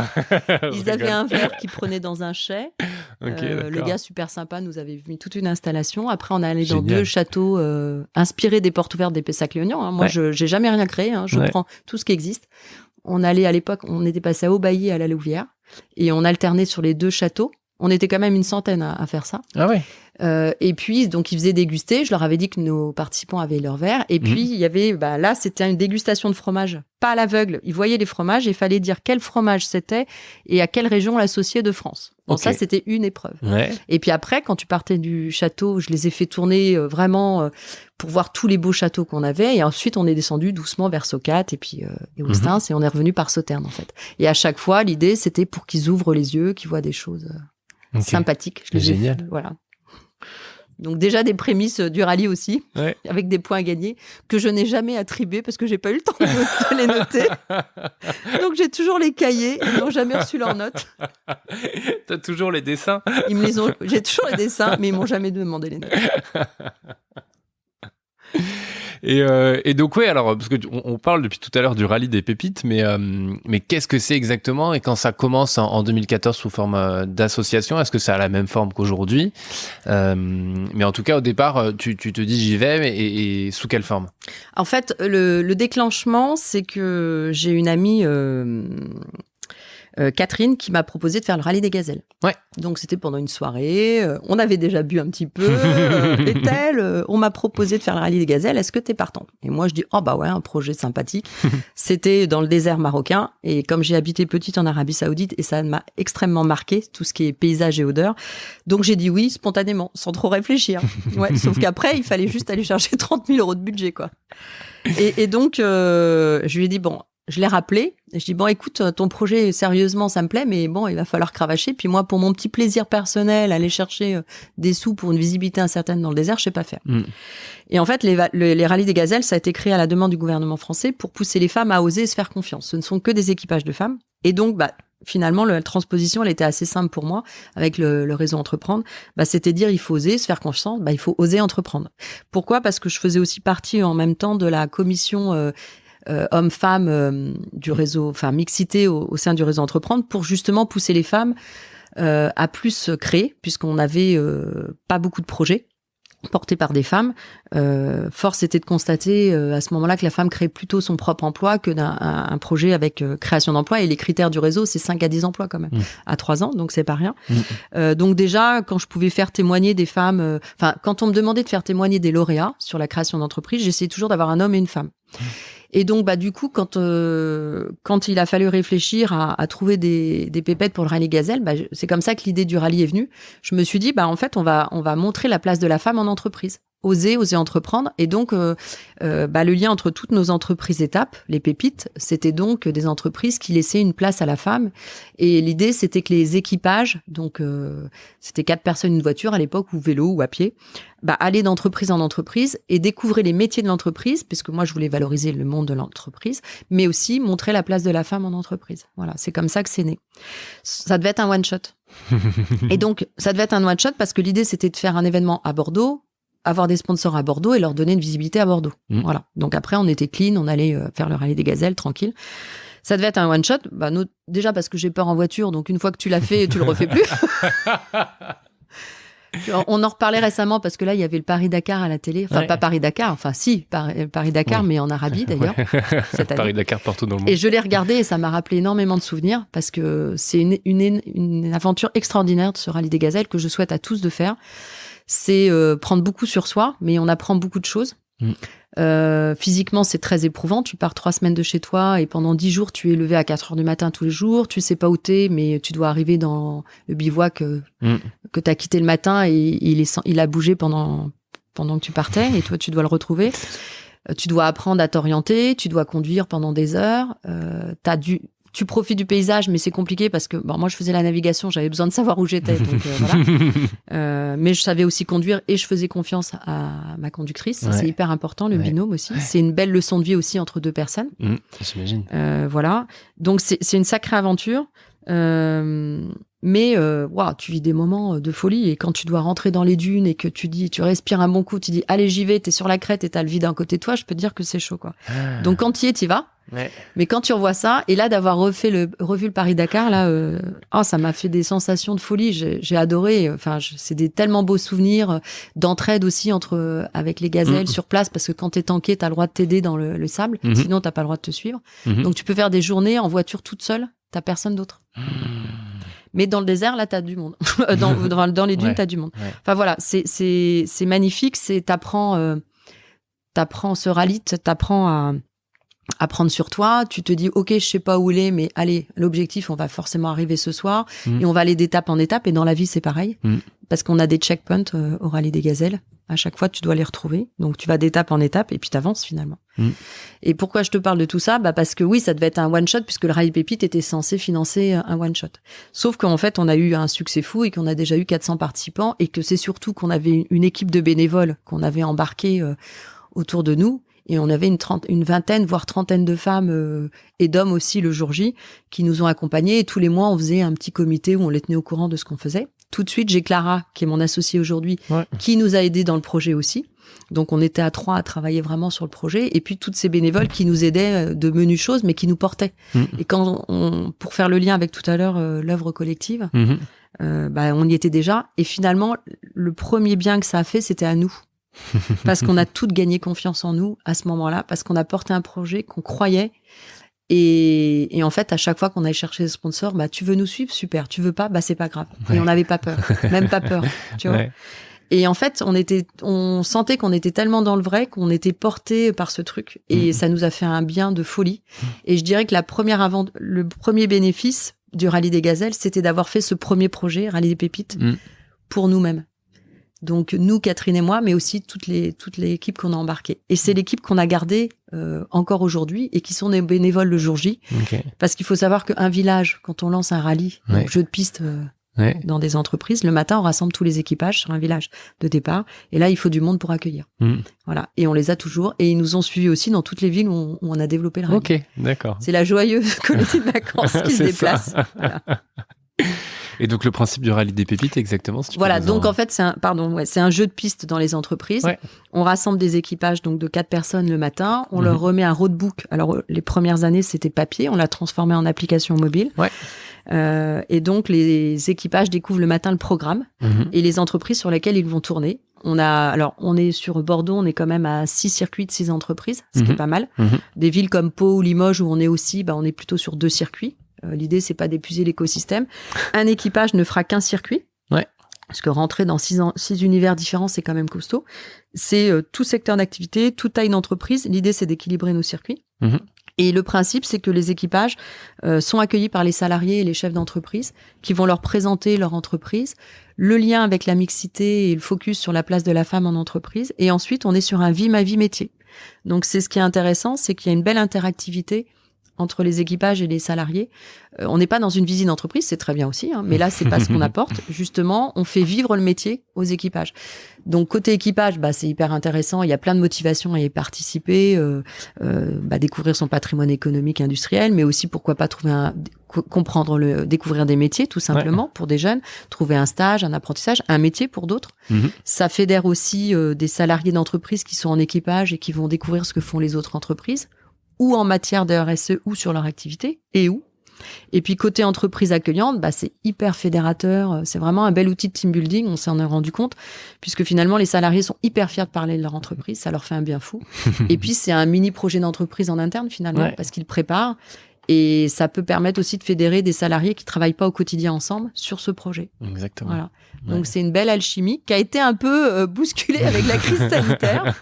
Speaker 2: Ils avaient un verre qu'ils prenaient dans un chai. Le gars super sympa nous avait mis toute une installation. Après, on est allé dans 2 châteaux inspirés des portes ouvertes des Pessac-Léognan. Moi, je n'ai jamais rien créé. Je prends tout ce qui existe. On allait à l'époque, on était passé à Aubailly et à la Louvière. Et on alternait sur les 2 châteaux. On était quand même une centaine à faire ça. Ah ouais. Et puis, donc, ils faisaient déguster. Je leur avais dit que nos participants avaient leur verre. Et puis, il y avait, là, c'était une dégustation de fromage. Pas à l'aveugle. Ils voyaient les fromages et il fallait dire quel fromage c'était et à quelle région l'associer de France. Bon, ça, c'était une épreuve. Ouais. Et puis après, quand tu partais du château, je les ai fait tourner vraiment pour voir tous les beaux châteaux qu'on avait. Et ensuite, on est descendu doucement vers Socat et puis Ostens et on est revenu par Sauternes, en fait. Et à chaque fois, l'idée, c'était pour qu'ils ouvrent les yeux, qu'ils voient des choses sympathiques.
Speaker 1: Génial.
Speaker 2: Voilà. Donc déjà des prémices du rallye aussi, avec des points à gagner, que je n'ai jamais attribués parce que j'ai pas eu le temps de les noter. Donc j'ai toujours les cahiers, ils n'ont jamais reçu leurs notes.
Speaker 1: T'as toujours les dessins ?
Speaker 2: J'ai toujours les dessins, mais ils m'ont jamais demandé les notes.
Speaker 1: Et donc ouais, alors parce que on parle depuis tout à l'heure du rallye des pépites, mais qu'est-ce que c'est exactement et quand ça commence en 2014 sous forme d'association, est-ce que ça a la même forme qu'aujourd'hui? Mais en tout cas au départ, tu te dis j'y vais, et sous quelle forme?
Speaker 2: En fait, le déclenchement, c'est que j'ai une amie. Catherine qui m'a proposé de faire le rallye des gazelles.
Speaker 1: Ouais.
Speaker 2: Donc c'était pendant une soirée, on avait déjà bu un petit peu, on m'a proposé de faire le rallye des gazelles, est-ce que t'es partant? Et moi je dis oh bah ouais, un projet sympathique. C'était dans le désert marocain et comme j'ai habité petite en Arabie Saoudite et ça m'a extrêmement marqué tout ce qui est paysage et odeur. Donc j'ai dit oui spontanément, sans trop réfléchir. Ouais, sauf qu'après il fallait juste aller chercher 30 000 € de budget quoi. Et donc je lui ai dit bon. Je l'ai rappelé et je dis bon écoute ton projet sérieusement ça me plaît mais bon il va falloir cravacher puis moi pour mon petit plaisir personnel aller chercher des sous pour une visibilité incertaine dans le désert je sais pas faire. Et en fait les rallyes des gazelles ça a été créé à la demande du gouvernement français pour pousser les femmes à oser et se faire confiance. Ce ne sont que des équipages de femmes et donc finalement la transposition elle était assez simple pour moi avec le réseau Entreprendre. C'était dire il faut oser se faire confiance, il faut oser entreprendre. Pourquoi? Parce que je faisais aussi partie en même temps de la commission hommes-femmes du réseau, enfin mixité au sein du réseau Entreprendre pour justement pousser les femmes à plus créer puisqu'on n'avait pas beaucoup de projets portés par des femmes. Force était de constater à ce moment-là que la femme crée plutôt son propre emploi que d'un projet avec création d'emploi et les critères du réseau c'est 5 à 10 emplois quand même à 3 ans donc c'est pas rien. Donc déjà quand je pouvais faire témoigner des femmes, quand on me demandait de faire témoigner des lauréats sur la création d'entreprise, j'essayais toujours d'avoir un homme et une femme. Et donc, du coup, quand il a fallu réfléchir à trouver des pépettes pour le rallye gazelle, c'est comme ça que l'idée du rallye est venue. Je me suis dit, en fait, on va montrer la place de la femme en entreprise. Oser entreprendre. Et donc, le lien entre toutes nos entreprises étapes, les pépites, c'était donc des entreprises qui laissaient une place à la femme. Et l'idée, c'était que les équipages, donc c'était 4 personnes, une voiture à l'époque, ou vélo, ou à pied, aller d'entreprise en entreprise et découvrir les métiers de l'entreprise, puisque moi, je voulais valoriser le monde de l'entreprise, mais aussi montrer la place de la femme en entreprise. Voilà, c'est comme ça que c'est né. Ça devait être un one-shot. Et donc, ça devait être un one-shot parce que l'idée, c'était de faire un événement à Bordeaux, avoir des sponsors à Bordeaux et leur donner une visibilité à Bordeaux. Voilà. Donc après, on était clean, on allait faire le rallye des gazelles, tranquille. Ça devait être un one-shot. Déjà parce que j'ai peur en voiture, donc une fois que tu l'as fait, tu le refais plus. On en reparlait récemment parce que là, il y avait le Paris-Dakar à la télé. Enfin, pas Paris-Dakar, Paris-Dakar, mais en Arabie d'ailleurs.
Speaker 1: Paris-Dakar partout dans le monde.
Speaker 2: Et je l'ai regardé et ça m'a rappelé énormément de souvenirs parce que c'est une aventure extraordinaire de ce rallye des gazelles que je souhaite à tous de faire. C'est prendre beaucoup sur soi, mais on apprend beaucoup de choses. Physiquement, c'est très éprouvant. Tu pars 3 semaines de chez toi et pendant 10 jours, tu es levé à 4 heures du matin tous les jours. Tu sais pas où t'es, mais tu dois arriver dans le bivouac que t'as quitté le matin et il a bougé pendant que tu partais et toi, tu dois le retrouver. Tu dois apprendre à t'orienter. Tu dois conduire pendant des heures. Tu profites du paysage, mais c'est compliqué parce que moi, je faisais la navigation, j'avais besoin de savoir où j'étais. Donc, voilà. Mais je savais aussi conduire et je faisais confiance à ma conductrice. Ouais. C'est hyper important, le binôme aussi. Ouais. C'est une belle leçon de vie aussi entre 2 personnes.
Speaker 1: J'imagine.
Speaker 2: Voilà. Donc, c'est une sacrée aventure. Mais tu vis des moments de folie et quand tu dois rentrer dans les dunes et que tu respires un bon coup, tu dis allez j'y vais, t'es sur la crête et t'as le vide d'un côté de toi, je peux te dire que c'est chaud quoi. Donc quand t'y vas. Ouais. Mais quand tu revois ça et là d'avoir revu le Paris-Dakar là, ça m'a fait des sensations de folie. J'ai adoré. Enfin, c'est des tellement beaux souvenirs d'entraide aussi avec les gazelles sur place parce que quand t'es tanké, t'as le droit de t'aider dans le sable. Sinon t'as pas le droit de te suivre. Donc tu peux faire des journées en voiture toute seule. T'as personne d'autre. Mais dans le désert, là, t'as du monde. dans les dunes, t'as du monde. Ouais. Enfin voilà, c'est magnifique. T'apprends ce rallye, t'apprends à prendre sur toi. Tu te dis, ok, je sais pas où il est, mais allez, l'objectif, on va forcément arriver ce soir et on va aller d'étape en étape. Et dans la vie, c'est pareil, parce qu'on a des checkpoints au rallye des gazelles. À chaque fois, tu dois les retrouver. Donc, tu vas d'étape en étape et puis t'avances finalement. Et pourquoi je te parle de tout ça? Parce que oui, ça devait être un one-shot puisque le rallye Pépite était censé financer un one-shot. Sauf qu'en fait, on a eu un succès fou et qu'on a déjà eu 400 participants et que c'est surtout qu'on avait une équipe de bénévoles qu'on avait embarqués autour de nous. Et on avait une vingtaine, voire 30 de femmes et d'hommes aussi le jour J qui nous ont accompagnés. Et tous les mois, on faisait un petit comité où on les tenait au courant de ce qu'on faisait. Tout de suite, j'ai Clara, qui est mon associée aujourd'hui, qui nous a aidés dans le projet aussi. Donc, on était à 3 à travailler vraiment sur le projet. Et puis, toutes ces bénévoles qui nous aidaient de menues choses, mais qui nous portaient. Et pour faire le lien avec tout à l'heure, l'œuvre collective, on y était déjà. Et finalement, le premier bien que ça a fait, c'était à nous. Parce qu'on a toutes gagné confiance en nous à ce moment-là, parce qu'on a porté un projet qu'on croyait. Et en fait, à chaque fois qu'on allait chercher des sponsors, tu veux nous suivre, super. Tu veux pas, c'est pas grave. Ouais. Et on n'avait pas peur, même pas peur, tu vois. Ouais. Et en fait, on sentait qu'on était tellement dans le vrai qu'on était porté par ce truc. Et ça nous a fait un bien de folie. Et je dirais que le premier bénéfice du Rallye des Gazelles, c'était d'avoir fait ce premier projet, Rallye des Pépites, pour nous-mêmes. Donc nous, Catherine et moi, mais aussi toute l'équipe qu'on a embarquée. Et c'est l'équipe qu'on a gardée encore aujourd'hui et qui sont des bénévoles le jour J. Okay. Parce qu'il faut savoir qu'un village, quand on lance un rallye, un jeu de piste dans des entreprises, le matin, on rassemble tous les équipages sur un village de départ. Et là, il faut du monde pour accueillir. Voilà. Et on les a toujours. Et ils nous ont suivis aussi dans toutes les villes où on a développé le rallye.
Speaker 1: Ok, d'accord.
Speaker 2: C'est la joyeuse colonie de vacances qui se déplace. Voilà.
Speaker 1: Et donc, le principe du Rallye des Pépites, exactement, si tu
Speaker 2: voilà, donc en fait, c'est un jeu de piste dans les entreprises. Ouais. On rassemble des équipages donc de 4 personnes le matin. On leur remet un roadbook. Alors, les premières années, c'était papier. On l'a transformé en application mobile. Ouais. Et donc, les équipages découvrent le matin le programme et les entreprises sur lesquelles ils vont tourner. On est sur Bordeaux, on est quand même à 6 circuits de 6 entreprises, ce qui est pas mal. Des villes comme Pau ou Limoges, où on est aussi, on est plutôt sur 2 circuits. L'idée, c'est pas d'épuiser l'écosystème. Un équipage ne fera qu'un circuit. Ouais. Parce que rentrer dans 6 univers différents, c'est quand même costaud. C'est tout secteur d'activité, toute taille d'entreprise. L'idée, c'est d'équilibrer nos circuits. Et le principe, c'est que les équipages sont accueillis par les salariés et les chefs d'entreprise qui vont leur présenter leur entreprise, le lien avec la mixité et le focus sur la place de la femme en entreprise. Et ensuite, on est sur un vie ma vie métier. Donc, c'est ce qui est intéressant, c'est qu'il y a une belle interactivité entre les équipages et les salariés. On n'est pas dans une visite d'entreprise, c'est très bien aussi, mais là, c'est pas ce qu'on apporte. Justement, on fait vivre le métier aux équipages. Donc, côté équipage, c'est hyper intéressant. Il y a plein de motivations à y participer, découvrir son patrimoine économique, industriel, mais aussi, pourquoi pas, découvrir des métiers, tout simplement, pour des jeunes, trouver un stage, un apprentissage, un métier pour d'autres. Ça fédère aussi des salariés d'entreprise qui sont en équipage et qui vont découvrir ce que font les autres entreprises, ou en matière de RSE, ou sur leur activité, et où. Et puis, côté entreprise accueillante, c'est hyper fédérateur. C'est vraiment un bel outil de team building, on s'en est rendu compte, puisque finalement, les salariés sont hyper fiers de parler de leur entreprise, ça leur fait un bien fou. Et puis, c'est un mini projet d'entreprise en interne, finalement, parce qu'ils préparent. Et ça peut permettre aussi de fédérer des salariés qui travaillent pas au quotidien ensemble sur ce projet.
Speaker 1: Exactement.
Speaker 2: Voilà. Donc, c'est une belle alchimie qui a été un peu bousculée avec la crise sanitaire.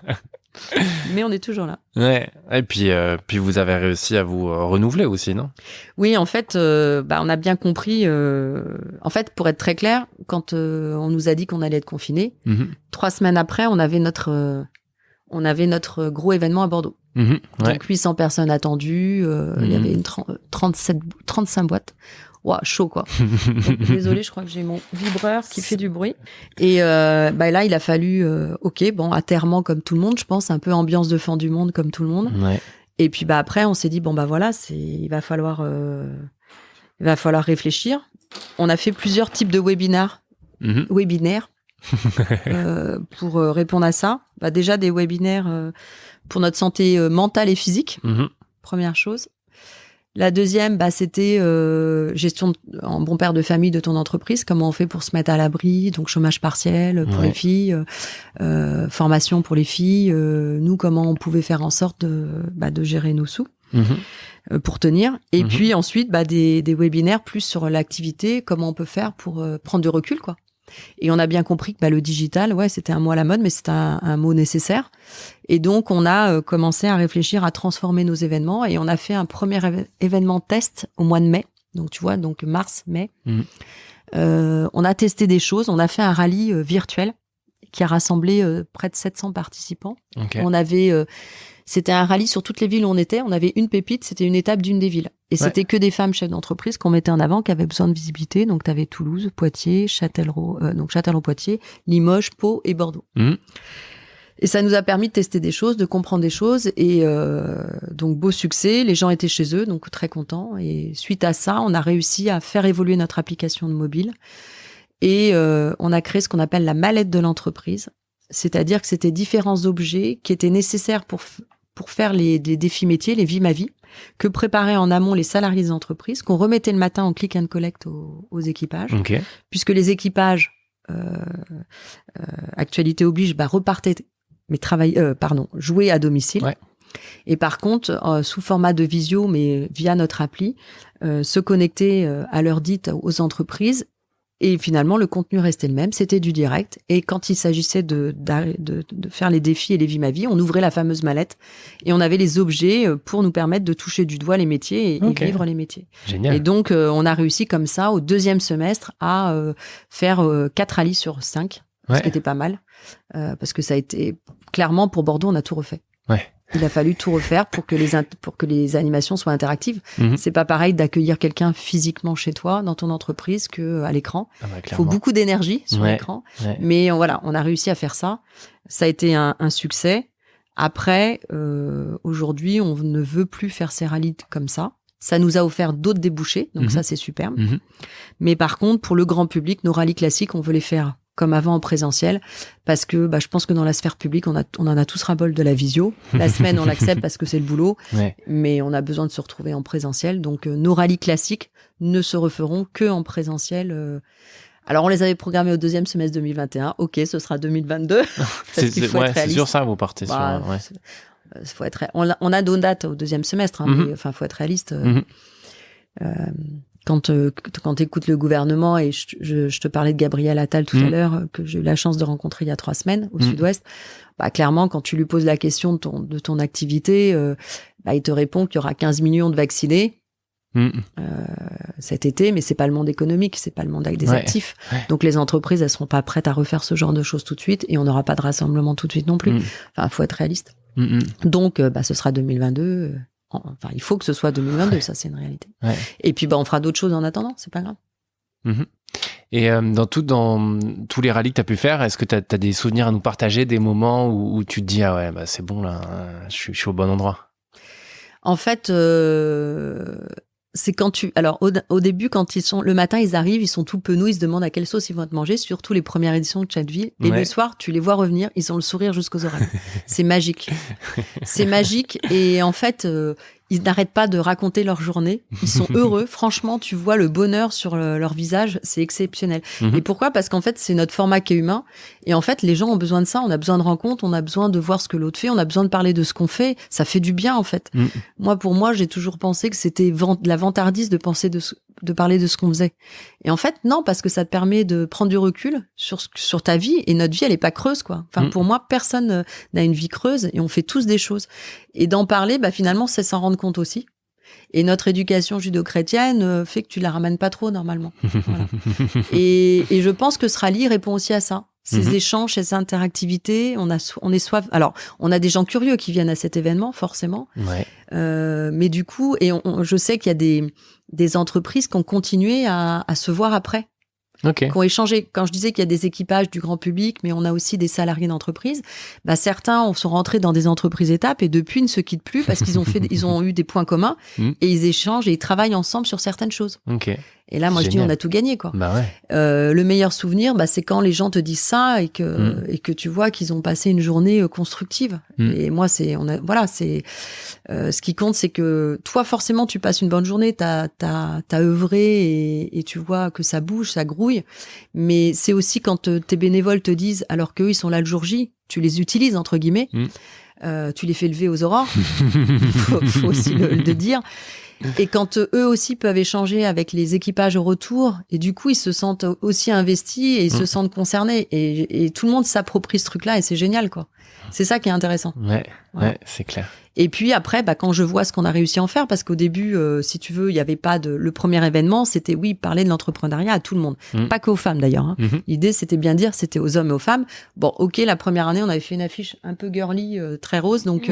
Speaker 2: Mais on est toujours là.
Speaker 1: Ouais. Et puis vous avez réussi à vous renouveler aussi, non ?
Speaker 2: Oui, en fait, on a bien compris. En fait, pour être très clair, quand on nous a dit qu'on allait être confinés, 3 semaines après, on avait notre gros événement à Bordeaux. Donc 800 personnes attendues. Il y avait 35 boîtes. Ouah, chaud, quoi. Donc, désolée, je crois que j'ai mon vibreur qui fait du bruit. Et là, il a fallu, atterrement comme tout le monde, je pense, un peu ambiance de fin du monde comme tout le monde. Ouais. Et puis après, on s'est dit, il va falloir réfléchir. On a fait plusieurs types de webinaires pour répondre à ça. Déjà, des webinaires pour notre santé mentale et physique, première chose. La deuxième, c'était gestion en bon père de famille de ton entreprise. Comment on fait pour se mettre à l'abri, donc chômage partiel pour les filles, formation pour les filles. Nous, comment on pouvait faire en sorte de gérer nos sous pour tenir. Et puis ensuite, des webinaires plus sur l'activité, comment on peut faire pour prendre du recul, quoi. Et on a bien compris que le digital, c'était un mot à la mode, mais c'était un mot nécessaire. Et donc, on a commencé à réfléchir à transformer nos événements et on a fait un premier événement test au mois de mai. Donc, tu vois, mars, mai. On a testé des choses. On a fait un rallye virtuel qui a rassemblé près de 700 participants. Okay. C'était un rallye sur toutes les villes où on était. On avait une pépite, c'était une étape d'une des villes. Et c'était que des femmes chefs d'entreprise qu'on mettait en avant, qui avaient besoin de visibilité. Donc, tu avais Toulouse, Poitiers, Châtellerault-Poitiers, Limoges, Pau et Bordeaux. Et ça nous a permis de tester des choses, de comprendre des choses. Et donc, beau succès. Les gens étaient chez eux, donc très contents. Et suite à ça, on a réussi à faire évoluer notre application de mobile. Et on a créé ce qu'on appelle la mallette de l'entreprise. C'est-à-dire que c'était différents objets qui étaient nécessaires pour faire les défis métiers, les Vie ma vie, que préparaient en amont les salariés des entreprises, qu'on remettait le matin en click and collect aux équipages, puisque les équipages, actualité oblige, repartaient, mais jouer à domicile. Ouais. Et par contre, sous format de visio, mais via notre appli, se connecter à l'heure dite aux entreprises. Et finalement, le contenu restait le même, c'était du direct. Et quand il s'agissait de faire les défis et les Vie ma vie, on ouvrait la fameuse mallette et on avait les objets pour nous permettre de toucher du doigt les métiers et vivre les métiers.
Speaker 1: Génial.
Speaker 2: Et donc, on a réussi comme ça, au 2e semestre, à faire 4 rallyes sur 5, ce qui était pas mal. Parce que ça a été... Clairement, pour Bordeaux, on a tout refait.
Speaker 1: Ouais.
Speaker 2: Il a fallu tout refaire pour que les animations soient interactives. C'est pas pareil d'accueillir quelqu'un physiquement chez toi, dans ton entreprise, que à l'écran. Il faut beaucoup d'énergie sur l'écran. Ouais. Mais voilà, on a réussi à faire ça. Ça a été un succès. Après, aujourd'hui, on ne veut plus faire ces rallyes comme ça. Ça nous a offert d'autres débouchés. Donc ça, c'est superbe. Mais par contre, pour le grand public, nos rallyes classiques, on veut les faire comme avant en présentiel, parce que je pense que dans la sphère publique, on en a tous ras-bol de la visio. La semaine, on l'accepte parce que c'est le boulot, mais on a besoin de se retrouver en présentiel. Donc, nos rallyes classiques ne se referont que en présentiel. Alors, on les avait programmés au 2e semestre 2021. Ok, ce sera 2022.
Speaker 1: C'est sur ça, vous partez sur...
Speaker 2: Faut être, on a nos dates au 2e semestre, mais enfin, faut être réaliste. Quand tu écoutes le gouvernement, et je te parlais de Gabriel Attal tout à l'heure, que j'ai eu la chance de rencontrer il y a 3 semaines au Sud-Ouest, clairement, quand tu lui poses la question de ton activité, il te répond qu'il y aura 15 millions de vaccinés cet été, mais c'est pas le monde économique, c'est pas le monde avec des actifs. Donc les entreprises, elles seront pas prêtes à refaire ce genre de choses tout de suite, et on n'aura pas de rassemblement tout de suite non plus. Enfin, faut être réaliste. Donc, ce sera 2022. Enfin, il faut que ce soit 2022, ça c'est une réalité. Et puis on fera d'autres choses en attendant, c'est pas grave.
Speaker 1: Et dans tous les rallyes que tu as pu faire, est-ce que tu as des souvenirs à nous partager, des moments où tu te dis c'est bon là, je suis au bon endroit?
Speaker 2: En fait, c'est quand alors au début, quand le matin, ils arrivent, ils sont tout penauds, ils se demandent à quelle sauce ils vont être mangés, surtout les premières éditions de Chatville. Et le soir, tu les vois revenir, ils ont le sourire jusqu'aux oreilles. C'est magique. C'est magique. Et en fait, ils n'arrêtent pas de raconter leur journée. Ils sont heureux. Franchement, tu vois le bonheur sur leur visage. C'est exceptionnel. Et pourquoi? Parce qu'en fait, c'est notre format qui est humain. Et en fait, les gens ont besoin de ça. On a besoin de rencontres. On a besoin de voir ce que l'autre fait. On a besoin de parler de ce qu'on fait. Ça fait du bien, en fait. Pour moi, j'ai toujours pensé que c'était de la vantardise de parler de ce qu'on faisait. Et en fait, non, parce que ça te permet de prendre du recul sur ta vie. Et notre vie, elle est pas creuse, quoi. Enfin, pour moi, personne n'a une vie creuse et on fait tous des choses. Et d'en parler, finalement, c'est s'en rendre compte aussi. Et notre éducation judo-chrétienne fait que tu la ramènes pas trop, normalement. Voilà. Et je pense que ce rallye répond aussi à ça. Ces échanges, ces interactivités, on est soif. Alors, on a des gens curieux qui viennent à cet événement, forcément. Mais du coup, je sais qu'il y a des entreprises qui ont continué à se voir après. Qui ont échangé. Quand je disais qu'il y a des équipages du grand public, mais on a aussi des salariés d'entreprise, certains sont rentrés dans des entreprises étapes et depuis ne se quittent plus parce qu'ils ont eu des points communs et ils échangent et ils travaillent ensemble sur certaines choses. Et là, moi, je dis, on a tout gagné, quoi. Le meilleur souvenir, c'est quand les gens te disent ça et que tu vois qu'ils ont passé une journée constructive. Et moi, ce qui compte, c'est que toi, forcément, tu passes une bonne journée, t'as œuvré et tu vois que ça bouge, ça grouille. Mais c'est aussi quand tes bénévoles te disent, alors qu'eux, ils sont là le jour J, tu les utilises, entre guillemets, tu les fais lever aux aurores. faut aussi le dire. Et quand eux aussi peuvent échanger avec les équipages au retour, et du coup ils se sentent aussi investis et ils se sentent concernés, et tout le monde s'approprie ce truc-là et c'est génial, quoi. C'est ça qui est intéressant.
Speaker 1: Ouais, c'est clair.
Speaker 2: Et puis après, quand je vois ce qu'on a réussi à en faire, parce qu'au début, si tu veux, il y avait pas le premier événement, c'était parler de l'entrepreneuriat à tout le monde, pas qu'aux femmes d'ailleurs. L'idée, c'était bien dire, c'était aux hommes et aux femmes. Bon, ok, la première année, on avait fait une affiche un peu girly, très rose, donc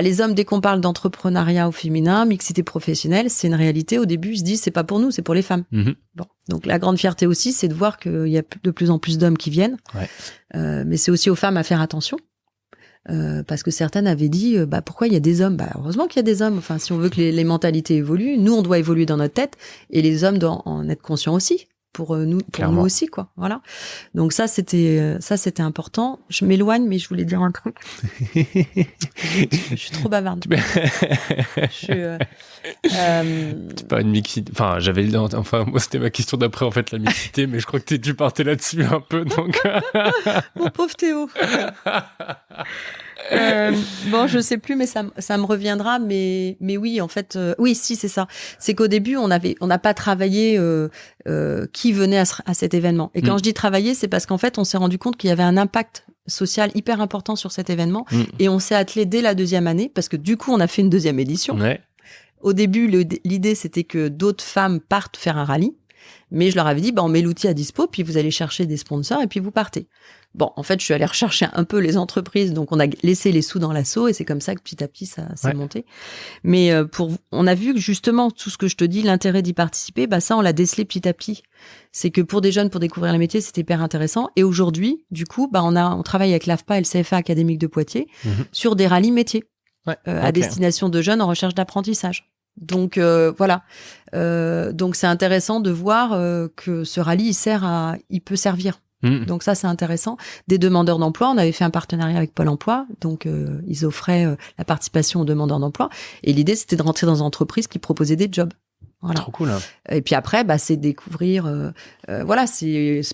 Speaker 2: les hommes, dès qu'on parle d'entrepreneuriat au féminin, mixité professionnelle, c'est une réalité. Au début, ils se disent, c'est pas pour nous, c'est pour les femmes. Bon, donc la grande fierté aussi, c'est de voir qu'il y a de plus en plus d'hommes qui viennent, mais c'est aussi aux femmes à faire attention. Parce que certaines avaient dit pourquoi il y a des hommes? Heureusement qu'il y a des hommes. Enfin, si on veut que les mentalités évoluent, nous on doit évoluer dans notre tête et les hommes doivent en être conscients aussi. nous aussi, quoi. Voilà. Donc ça, c'était important. Je m'éloigne, mais je voulais dire un truc. Je suis trop bavarde.
Speaker 1: C'est pas une mixité. Enfin, moi, c'était ma question d'après, en fait, la mixité, mais je crois que tu partais là-dessus un peu, donc.
Speaker 2: Mon pauvre Théo. Bon, je sais plus, mais ça me reviendra. Mais oui, en fait, oui, si, c'est ça. C'est qu'au début, on n'a pas travaillé qui venait à cet événement. Et quand je dis travailler, c'est parce qu'en fait, on s'est rendu compte qu'il y avait un impact social hyper important sur cet événement. Et on s'est attelé dès la deuxième année, parce que du coup, on a fait une deuxième édition.
Speaker 1: Ouais.
Speaker 2: Au début, l'idée, c'était que d'autres femmes partent faire un rallye. Mais je leur avais dit, on met l'outil à dispo, puis vous allez chercher des sponsors et puis vous partez. Bon, en fait, je suis allée rechercher un peu les entreprises, donc on a laissé les sous dans l'assaut et c'est comme ça que petit à petit ça s'est monté. Mais on a vu que justement tout ce que je te dis, l'intérêt d'y participer, ça on l'a décelé petit à petit. C'est que pour des jeunes, pour découvrir le métier, c'était hyper intéressant. Et aujourd'hui, du coup, on travaille avec l'AFPA et le CFA académique de Poitiers sur des rallyes métiers à destination de jeunes en recherche d'apprentissage. Donc voilà. Donc c'est intéressant de voir que ce rallye il peut servir. Donc ça c'est intéressant. Des demandeurs d'emploi, on avait fait un partenariat avec Pôle Emploi, donc ils offraient la participation aux demandeurs d'emploi. Et l'idée c'était de rentrer dans une entreprise qui proposait des jobs. Voilà.
Speaker 1: Trop cool. Hein.
Speaker 2: Et puis après, c'est découvrir. Voilà,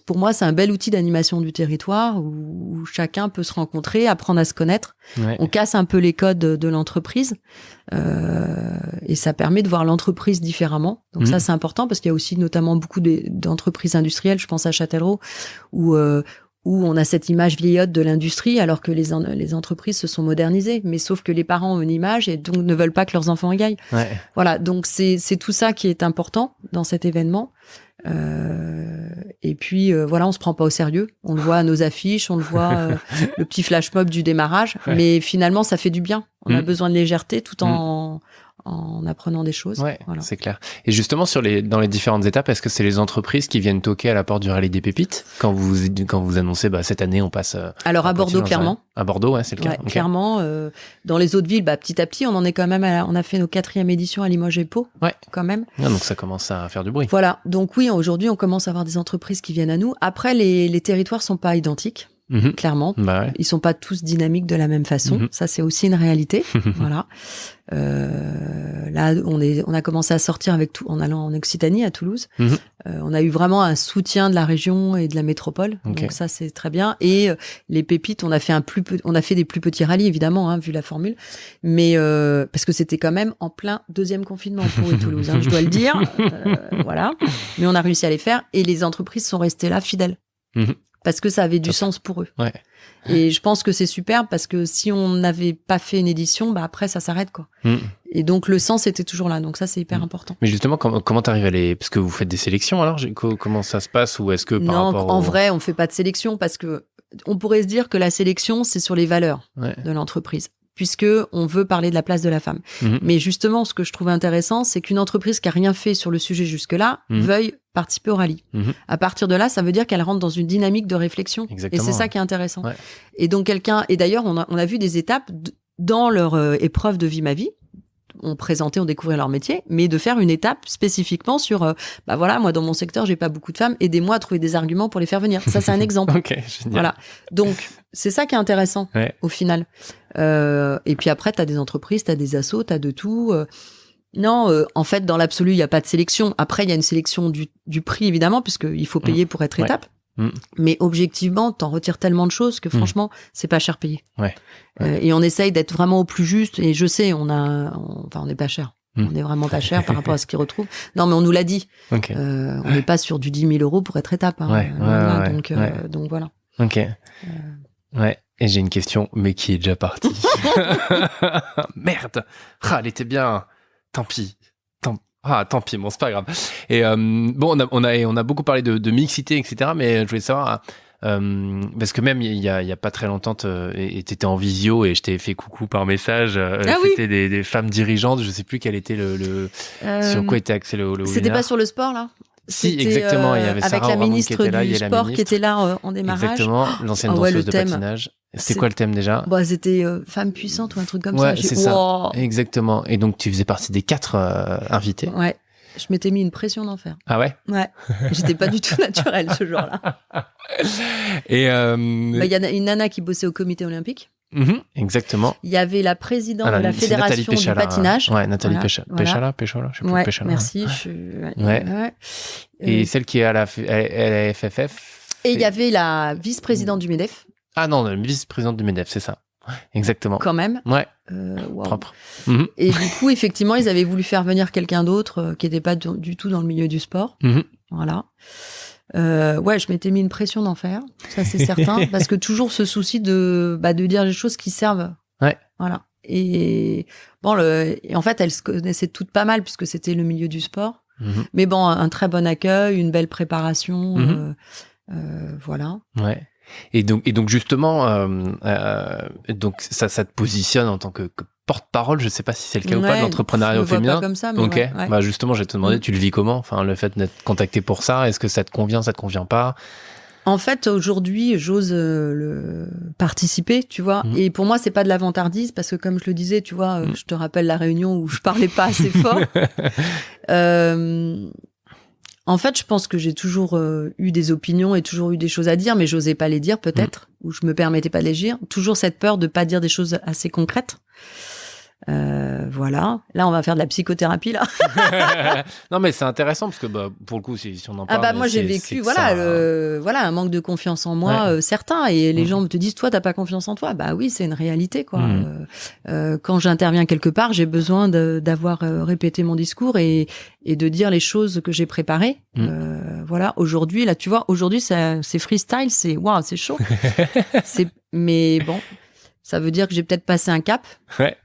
Speaker 2: pour moi, c'est un bel outil d'animation du territoire où chacun peut se rencontrer, apprendre à se connaître. Ouais. On casse un peu les codes de l'entreprise et ça permet de voir l'entreprise différemment. Donc ça, c'est important parce qu'il y a aussi notamment beaucoup d'entreprises industrielles. Je pense à Châtellerault où on a cette image vieillotte de l'industrie alors que les entreprises se sont modernisées. Mais sauf que les parents ont une image et donc ne veulent pas que leurs enfants y aillent. Ouais. Voilà, donc c'est tout ça qui est important dans cet événement. Et puis voilà, on se prend pas au sérieux. On le voit à nos affiches, on le voit le petit flash mob du démarrage. Ouais. Mais finalement, ça fait du bien. On a besoin de légèreté tout en apprenant des choses. Ouais, voilà.
Speaker 1: C'est clair. Et justement, dans les différentes étapes, est-ce que c'est les entreprises qui viennent toquer à la porte du Rallye des Pépites quand vous annoncez, cette année, on passe
Speaker 2: alors à Bordeaux, clairement.
Speaker 1: À Bordeaux, ouais, c'est le cas.
Speaker 2: Ouais, okay. Clairement. Dans les autres villes, petit à petit, on en est quand même on a fait nos 4e éditions à Limoges et Pau. Ouais. Quand même.
Speaker 1: Ah, donc ça commence à faire du bruit.
Speaker 2: Voilà. Donc oui, aujourd'hui, on commence à avoir des entreprises qui viennent à nous. Après, les territoires sont pas identiques. Clairement, ils sont pas tous dynamiques de la même façon. Ça, c'est aussi une réalité. Voilà. Là, on a commencé à sortir en allant en Occitanie, à Toulouse. On a eu vraiment un soutien de la région et de la métropole. Okay. Donc ça, c'est très bien. Et les pépites, on a fait des plus petits rallyes, évidemment, vu la formule. Mais parce que c'était quand même en plein 2e confinement pour Toulouse, je dois le dire. Voilà. Mais on a réussi à les faire et les entreprises sont restées là fidèles. Parce que ça avait du sens pour eux. Ouais. Et je pense que c'est super parce que si on n'avait pas fait une édition, après ça s'arrête quoi. Et donc le sens était toujours là. Donc ça c'est hyper important.
Speaker 1: Mais justement comment t'arrives parce que vous faites des sélections alors comment ça se passe ou est-ce que
Speaker 2: en vrai on fait pas de sélection parce que on pourrait se dire que la sélection c'est sur les valeurs de l'entreprise. Puisque on veut parler de la place de la femme. Mais justement, ce que je trouve intéressant, c'est qu'une entreprise qui a rien fait sur le sujet jusque-là veuille participer au rallye. À partir de là, ça veut dire qu'elle rentre dans une dynamique de réflexion. Exactement, et c'est ça qui est intéressant. Ouais. Et donc et d'ailleurs, on a vu des étapes dans leur épreuve de vie ma vie. On découvrait leur métier, mais de faire une étape spécifiquement sur, voilà, moi dans mon secteur, j'ai pas beaucoup de femmes, aidez-moi à trouver des arguments pour les faire venir. Ça, c'est un exemple.
Speaker 1: Ok, génial.
Speaker 2: Voilà. Donc, c'est ça qui est intéressant au final. Et puis après, t'as des entreprises, t'as des assos, t'as de tout. Non, en fait, dans l'absolu, il y a pas de sélection. Après, il y a une sélection du prix évidemment, puisqu'il faut payer pour être étape. Mais objectivement, t'en retires tellement de choses que franchement, c'est pas cher payé. Ouais. Et on essaye d'être vraiment au plus juste. Et je sais, on n'est pas cher. On n'est vraiment pas cher par rapport à ce qu'ils retrouvent. Non, mais on nous l'a dit. Okay. On n'est pas sur du 10 000 euros pour être étape. Donc voilà.
Speaker 1: Ok. Ouais. Et j'ai une question, mais qui est déjà partie. Merde. Elle était bien. Tant pis. Tant pis, bon, c'est pas grave. Et on a beaucoup parlé de mixité, etc. Mais je voulais savoir, parce que même il y a pas très longtemps, t'étais en visio et je t'ai fait coucou par message. C'était des femmes dirigeantes. Je sais plus quel était sur quoi était axé le webinaire.
Speaker 2: C'était pas sur le sport là.
Speaker 1: Si, exactement. Il y avait Sarah
Speaker 2: avec la ministre du sport qui était là en démarrage.
Speaker 1: Exactement, l'ancienne danseuse de patinage. C'était quoi le thème déjà ?
Speaker 2: C'était femme puissante ou un truc comme
Speaker 1: ça.
Speaker 2: Ouais,
Speaker 1: c'est ça. Exactement. Et donc tu faisais partie des 4 invités.
Speaker 2: Ouais. Je m'étais mis une pression d'enfer.
Speaker 1: Ah ouais?
Speaker 2: Ouais. J'étais pas du tout naturelle ce jour-là.
Speaker 1: Et
Speaker 2: il y a une nana qui bossait au comité olympique.
Speaker 1: Exactement.
Speaker 2: Il y a avait la présidente de la fédération du patinage.
Speaker 1: Ouais, Nathalie Péchala, je sais plus.
Speaker 2: Ouais,
Speaker 1: Péchala.
Speaker 2: merci.
Speaker 1: Ouais. Et celle qui est à la FFF.
Speaker 2: Et il y avait la vice-présidente du MEDEF.
Speaker 1: Ah non, la vice-présidente du MEDEF, c'est ça. Exactement.
Speaker 2: Quand même.
Speaker 1: Ouais.
Speaker 2: Wow.
Speaker 1: Propre.
Speaker 2: Et du coup, effectivement, ils avaient voulu faire venir quelqu'un d'autre qui n'était pas du tout dans le milieu du sport. Voilà. Ouais, je m'étais mis une pression d'enfer, ça c'est certain, parce que toujours ce souci de dire les choses qui servent.
Speaker 1: Ouais.
Speaker 2: Voilà. Et bon, et en fait, elles se connaissaient toutes pas mal puisque c'était le milieu du sport. Mais bon, un très bon accueil, une belle préparation, voilà.
Speaker 1: Ouais. Et donc justement, donc ça te positionne en tant que porte-parole. Je sais pas si c'est le cas ou pas de l'entrepreneuriat au féminin.
Speaker 2: Pas comme ça, mais
Speaker 1: ok.
Speaker 2: ouais.
Speaker 1: Bah justement, je vais te demander, tu le vis comment? Enfin, le fait d'être contacté pour ça, est-ce que ça te convient, ça te convient pas?
Speaker 2: En fait, aujourd'hui, j'ose participer, tu vois. Et pour moi, c'est pas de la vantardise parce que, comme je le disais, tu vois, je te rappelle la réunion où je parlais pas assez fort. En fait, je pense que j'ai toujours eu des opinions et toujours eu des choses à dire, mais j'osais pas les dire peut-être, ou je me permettais pas de les dire. Toujours cette peur de pas dire des choses assez concrètes. Voilà. Là, on va faire de la psychothérapie, là.
Speaker 1: Non, mais c'est intéressant parce que, pour le coup, si on en parle.
Speaker 2: Moi, j'ai vécu, un manque de confiance en moi, certain. Et les gens te disent, toi, t'as pas confiance en toi. Bah oui, c'est une réalité, quoi. Quand j'interviens quelque part, j'ai besoin d'avoir répété mon discours et de dire les choses que j'ai préparées. Voilà. Aujourd'hui, là, tu vois, c'est freestyle, c'est chaud. Mais bon, ça veut dire que j'ai peut-être passé un cap.
Speaker 1: Ouais.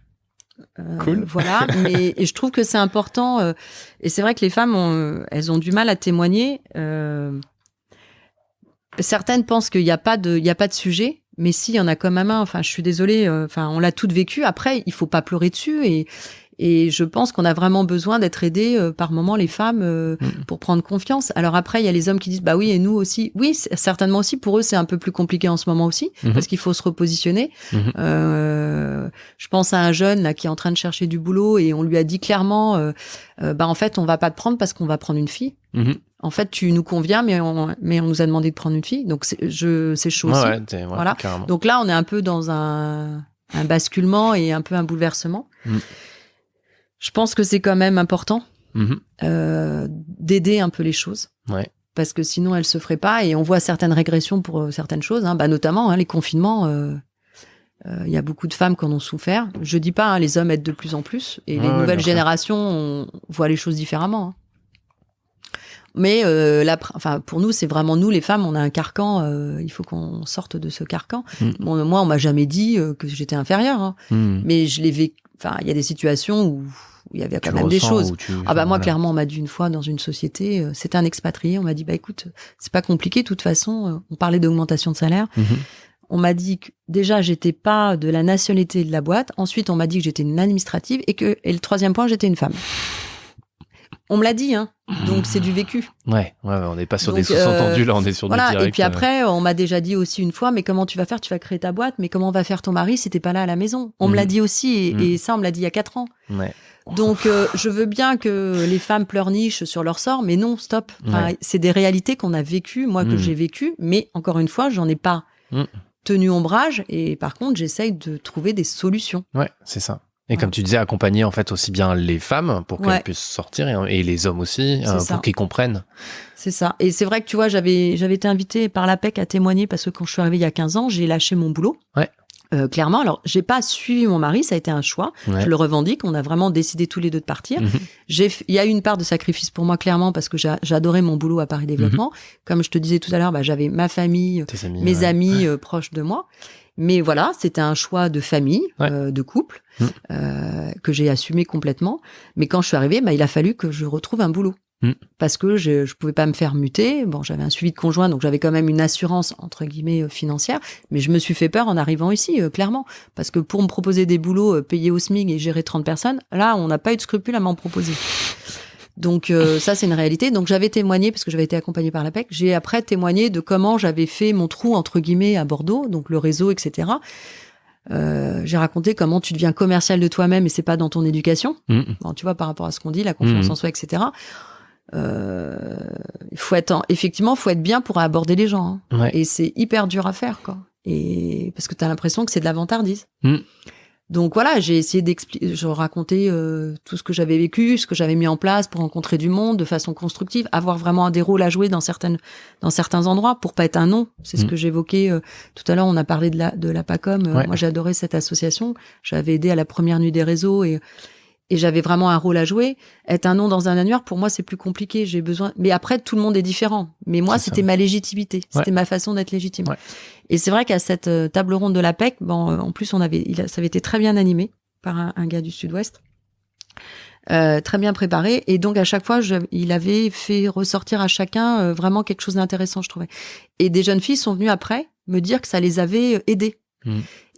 Speaker 1: Cool.
Speaker 2: Voilà, et je trouve que c'est important. Et c'est vrai que les femmes, elles ont du mal à témoigner. Certaines pensent qu'il n'y a pas de sujet, mais si, il y en a quand même un. Enfin, je suis désolée. On l'a toutes vécu. Après, il faut pas pleurer dessus. Et je pense qu'on a vraiment besoin d'être aidés par moments, les femmes, pour prendre confiance. Alors après, il y a les hommes qui disent, bah oui, et nous aussi. Oui, certainement aussi. Pour eux, c'est un peu plus compliqué en ce moment aussi, parce qu'il faut se repositionner. Je pense à un jeune là qui est en train de chercher du boulot et on lui a dit clairement, en fait, on va pas te prendre parce qu'on va prendre une fille. En fait, tu nous conviens, mais on nous a demandé de prendre une fille. Donc c'est chaud aussi. Voilà.
Speaker 1: Carrément.
Speaker 2: Donc là, on est un peu dans un basculement et un peu un bouleversement. Je pense que c'est quand même important d'aider un peu les choses. Ouais. Parce que sinon, elles se feraient pas. Et on voit certaines régressions pour certaines choses, notamment les confinements. Il y a beaucoup de femmes qui en ont souffert. Je dis pas, les hommes aident de plus en plus. Et les nouvelles générations, on voit les choses différemment. Mais pour nous, c'est vraiment nous, les femmes, on a un carcan. Il faut qu'on sorte de ce carcan. Bon, moi, on m'a jamais dit que j'étais inférieure. Mais je l'ai vécu. Il y a des situations où il y avait quand même des choses. Moi, clairement, on m'a dit une fois dans une société, c'était un expatrié, on m'a dit, écoute, c'est pas compliqué, de toute façon, on parlait d'augmentation de salaire. On m'a dit que déjà, j'étais pas de la nationalité de la boîte. Ensuite, on m'a dit que j'étais une administrative et le troisième point, j'étais une femme. On me l'a dit, donc c'est du vécu. Ouais,
Speaker 1: on n'est pas sur des sous-entendus, là, on est sur du direct.
Speaker 2: Et puis après, on m'a déjà dit aussi une fois, mais comment tu vas faire? Tu vas créer ta boîte, mais comment va faire ton mari si t'es pas là à la maison? On me l'a dit aussi, et ça, on me l'a dit il y a 4 ans. Ouais. Donc, je veux bien que les femmes pleurnichent sur leur sort, mais non, stop. C'est des réalités qu'on a vécues, moi, que j'ai vécues, mais encore une fois, j'en ai pas tenu ombrage, et par contre, j'essaye de trouver des solutions.
Speaker 1: Ouais, c'est ça. Et comme tu disais, accompagner en fait aussi bien les femmes pour qu'elles puissent sortir et les hommes aussi pour qu'ils comprennent.
Speaker 2: C'est ça. Et c'est vrai que tu vois, j'avais été invitée par l'APEC à témoigner parce que quand je suis arrivée il y a 15 ans, j'ai lâché mon boulot. Ouais. Clairement, alors j'ai pas suivi mon mari, ça a été un choix. Ouais. Je le revendique. On a vraiment décidé tous les deux de partir. Il y a eu une part de sacrifice pour moi clairement parce que j'adorais mon boulot à Paris Développement. Comme je te disais tout à l'heure, j'avais ma famille, mes amis proches de moi. Mais voilà, c'était un choix de famille, de couple, que j'ai assumé complètement. Mais quand je suis arrivée, il a fallu que je retrouve un boulot. Parce que je pouvais pas me faire muter. Bon, j'avais un suivi de conjoint, donc j'avais quand même une assurance, entre guillemets, financière. Mais je me suis fait peur en arrivant ici, clairement. Parce que pour me proposer des boulots payés au SMIC et gérer 30 personnes, là, on n'a pas eu de scrupule à m'en proposer. Donc ça, c'est une réalité. Donc j'avais témoigné, parce que j'avais été accompagnée par l'APEC, j'ai après témoigné de comment j'avais fait mon trou, entre guillemets, à Bordeaux, donc le réseau, etc. J'ai raconté comment tu deviens commercial de toi-même et c'est pas dans ton éducation. Bon, tu vois, par rapport à ce qu'on dit, la confiance en soi, etc. Faut être bien pour aborder les gens. Hein.
Speaker 1: Ouais.
Speaker 2: Et c'est hyper dur à faire, quoi. Et parce que t'as l'impression que c'est de la vantardise. Donc voilà, j'ai essayé d'expliquer, je racontais tout ce que j'avais vécu, ce que j'avais mis en place pour rencontrer du monde de façon constructive, avoir vraiment des rôles à jouer dans certains endroits pour pas être un nom. C'est ce que j'évoquais tout à l'heure. On a parlé de la PACOM. Moi, j'ai adoré cette association. J'avais aidé à la première nuit des réseaux et j'avais vraiment un rôle à jouer. Être un nom dans un annuaire, pour moi, c'est plus compliqué. J'ai besoin. Mais après, tout le monde est différent. Mais moi, c'était ma légitimité. C'était ma façon d'être légitime. Ouais. Et c'est vrai qu'à cette table ronde de l'APEC, en plus, ça avait été très bien animé par un gars du Sud-Ouest, très bien préparé. Et donc, à chaque fois, il avait fait ressortir à chacun vraiment quelque chose d'intéressant, je trouvais. Et des jeunes filles sont venues après me dire que ça les avait aidées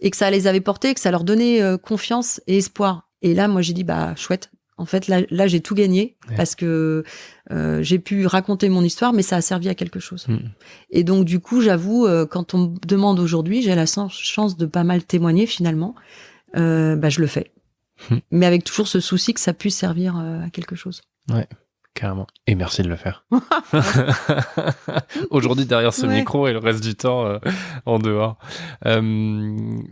Speaker 2: et que ça les avait portées, que ça leur donnait confiance et espoir. Et là, moi, j'ai dit, chouette. En fait, là, j'ai tout gagné parce que j'ai pu raconter mon histoire, mais ça a servi à quelque chose. Et donc, du coup, j'avoue, quand on me demande aujourd'hui, j'ai la chance de pas mal témoigner finalement, je le fais. Mais avec toujours ce souci que ça puisse servir à quelque chose.
Speaker 1: Ouais, carrément. Et merci de le faire. Aujourd'hui, derrière ce micro et le reste du temps en dehors.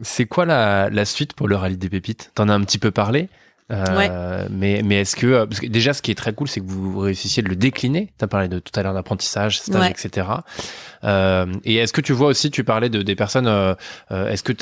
Speaker 1: C'est quoi la suite pour le Rallye des Pépites ? T'en as un petit peu parlé. Mais est-ce que parce que déjà ce qui est très cool c'est que vous réussissiez de le décliner. T'as parlé de tout à l'heure d'apprentissage, stage, etc. Et est-ce que tu vois aussi, tu parlais des personnes, est-ce que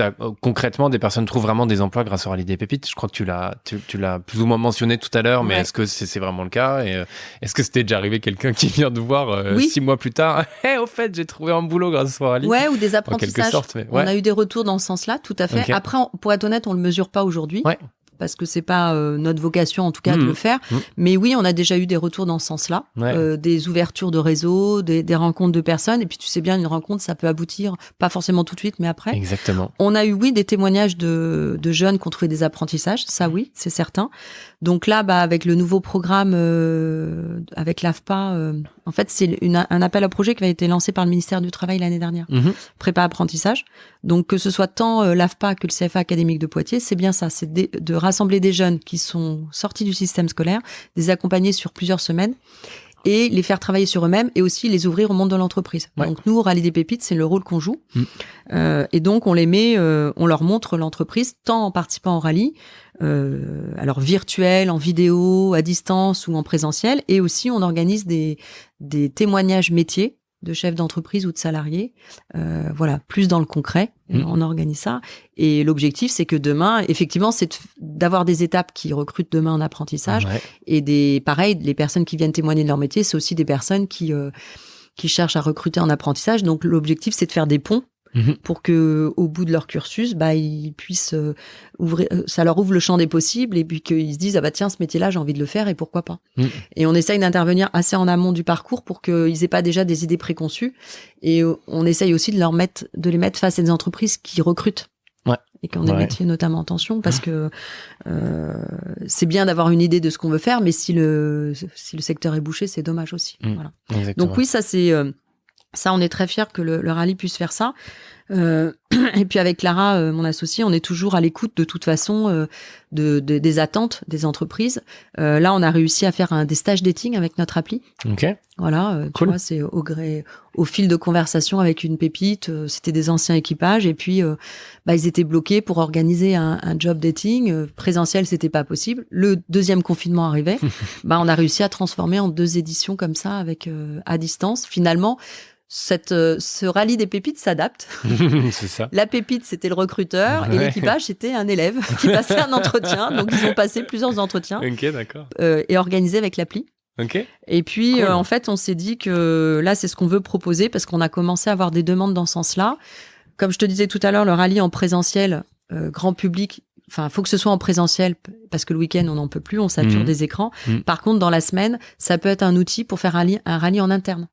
Speaker 1: concrètement des personnes trouvent vraiment des emplois grâce au Rallye des Pépites? Je crois que tu l'as plus ou moins mentionné tout à l'heure, mais est-ce que c'est vraiment le cas? Et est-ce que c'était déjà arrivé quelqu'un qui vient de voir 6 mois plus tard, au fait j'ai trouvé un boulot grâce au Rallye?
Speaker 2: Ouais, ou des apprentissages.
Speaker 1: En quelque sorte, mais,
Speaker 2: on a eu des retours dans ce sens-là, tout à fait. Okay. Après, pour être honnête, on le mesure pas aujourd'hui. Ouais. Parce que c'est pas notre vocation en tout cas de le faire. Mais oui, on a déjà eu des retours dans ce sens-là, des ouvertures de réseau, des rencontres de personnes. Et puis tu sais bien, une rencontre, ça peut aboutir, pas forcément tout de suite, mais après.
Speaker 1: Exactement.
Speaker 2: On a eu des témoignages de jeunes qui ont trouvé des apprentissages, ça oui, c'est certain. Donc là, avec le nouveau programme avec l'AFPA, en fait c'est un appel à projet qui a été lancé par le ministère du Travail l'année dernière, prépa apprentissage. Donc que ce soit tant l'AFPA que le CFA académique de Poitiers, c'est bien ça, c'est de rassembler des jeunes qui sont sortis du système scolaire, les accompagner sur plusieurs semaines et les faire travailler sur eux-mêmes et aussi les ouvrir au monde de l'entreprise. Ouais. Donc nous, au Rallye des Pépites, c'est le rôle qu'on joue. Et donc on les met, on leur montre l'entreprise tant en participant au rallye, alors virtuel, en vidéo, à distance ou en présentiel, et aussi on organise des témoignages métiers de chefs d'entreprise ou de salariés, voilà, plus dans le concret, on organise ça. Et l'objectif, c'est que demain, effectivement, c'est d'avoir des étapes qui recrutent demain en apprentissage, et pareil, les personnes qui viennent témoigner de leur métier, c'est aussi des personnes qui cherchent à recruter en apprentissage. Donc l'objectif, c'est de faire des ponts pour que, au bout de leur cursus, ils puissent ouvrir, ça leur ouvre le champ des possibles et puis qu'ils se disent tiens, ce métier-là, j'ai envie de le faire et pourquoi pas. Et on essaye d'intervenir assez en amont du parcours pour qu'ils aient pas déjà des idées préconçues et on essaye aussi de les mettre face à des entreprises qui recrutent. Et qui ont des métiers notamment en tension parce que c'est bien d'avoir une idée de ce qu'on veut faire, mais si le secteur est bouché, c'est dommage aussi. Voilà. Donc oui, ça c'est ça, on est très fiers que le rallye puisse faire ça. Et puis avec Clara, mon associée, on est toujours à l'écoute de toute façon des attentes des entreprises. Là, on a réussi à faire des stages dating avec notre appli. Ok. Voilà, cool. Tu vois, c'est au fil de conversation avec une pépite. C'était des anciens équipages et puis ils étaient bloqués pour organiser un job dating présentiel. C'était pas possible. Le deuxième confinement arrivait. On a réussi à transformer en 2 éditions comme ça avec à distance. Finalement. Ce rallye des pépites s'adapte.
Speaker 1: C'est ça.
Speaker 2: La pépite, c'était le recruteur et l'équipage, c'était un élève qui passait un entretien. Donc, ils ont passé plusieurs entretiens.
Speaker 1: Ok, d'accord.
Speaker 2: Et organisé avec l'appli.
Speaker 1: Ok.
Speaker 2: Et puis, cool. En fait, on s'est dit que là, c'est ce qu'on veut proposer parce qu'on a commencé à avoir des demandes dans ce sens-là. Comme je te disais tout à l'heure, le rallye en présentiel, grand public, faut que ce soit en présentiel parce que le week-end, on n'en peut plus, on sature des écrans. Par contre, dans la semaine, ça peut être un outil pour faire un rallye en interne.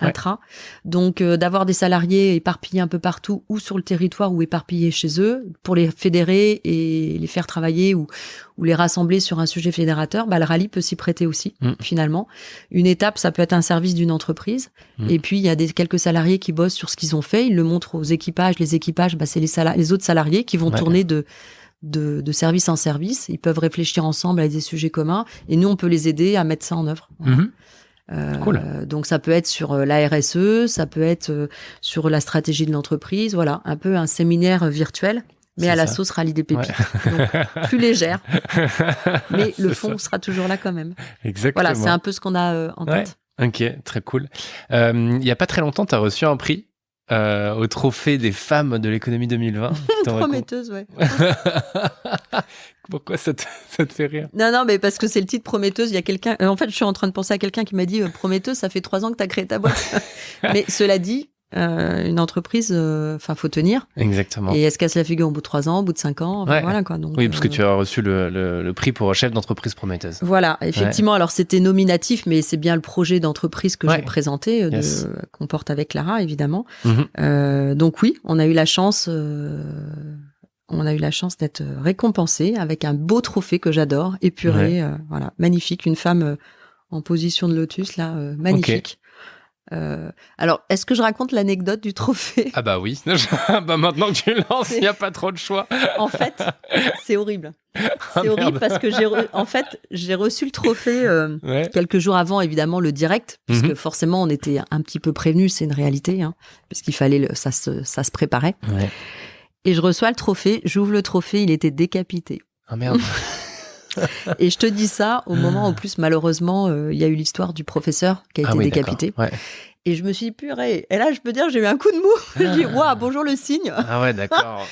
Speaker 2: intra. Donc, d'avoir des salariés éparpillés un peu partout, ou sur le territoire, ou éparpillés chez eux, pour les fédérer et les faire travailler ou les rassembler sur un sujet fédérateur, le rallye peut s'y prêter aussi, finalement. Une étape, ça peut être un service d'une entreprise. Et puis, il y a quelques salariés qui bossent sur ce qu'ils ont fait. Ils le montrent aux équipages. Les équipages, c'est les autres salariés qui vont tourner de service en service. Ils peuvent réfléchir ensemble à des sujets communs. Et nous, on peut les aider à mettre ça en œuvre. Voilà.
Speaker 1: Cool.
Speaker 2: Donc, ça peut être sur la RSE, ça peut être sur la stratégie de l'entreprise. Voilà, un peu un séminaire virtuel. Mais à la sauce rallye des pépites. Donc, plus légère. Mais le fond sera toujours là quand même.
Speaker 1: Exactement.
Speaker 2: Voilà, c'est un peu ce qu'on a en tête.
Speaker 1: Ok, très cool. Il y a pas très longtemps, tu as reçu un prix au trophée des femmes de l'économie 2020.
Speaker 2: Prometteuse, ouais.
Speaker 1: Pourquoi ça te fait rire?
Speaker 2: Non, mais parce que c'est le titre Prometteuse. Il y a quelqu'un... en fait, je suis en train de penser à quelqu'un qui m'a dit Prometteuse, ça fait 3 ans que tu as créé ta boîte. Mais cela dit... une entreprise, faut tenir.
Speaker 1: Exactement.
Speaker 2: Et elle se casse la figure au bout de 3 ans, au bout de 5 ans. Voilà, quoi. Donc,
Speaker 1: oui, parce que tu as reçu le prix pour chef d'entreprise prometteuse.
Speaker 2: Voilà, effectivement. Alors, c'était nominatif, mais c'est bien le projet d'entreprise que j'ai présenté, qu'on porte avec Clara, évidemment. Donc oui, on a eu la chance d'être récompensé avec un beau trophée que j'adore, épuré, voilà, magnifique, une femme en position de lotus, là, magnifique. Alors, est-ce que je raconte l'anecdote du trophée?
Speaker 1: Ah bah oui. Maintenant que tu lances, il n'y a pas trop de choix.
Speaker 2: En fait, c'est horrible. C'est horrible parce que j'ai reçu le trophée quelques jours avant, évidemment, le direct, puisque forcément, on était un petit peu prévenus, c'est une réalité, hein, parce qu'il fallait, ça se préparait. Ouais. Et je reçois le trophée, j'ouvre le trophée, il était décapité.
Speaker 1: Ah merde.
Speaker 2: Et je te dis ça au moment où, plus malheureusement, il y a eu l'histoire du professeur qui a été décapité. Ouais. Et je me suis dit, purée. Et là, je peux dire, j'ai eu un coup de mou. Je dis, waouh, bonjour le signe.
Speaker 1: Ah ouais, d'accord.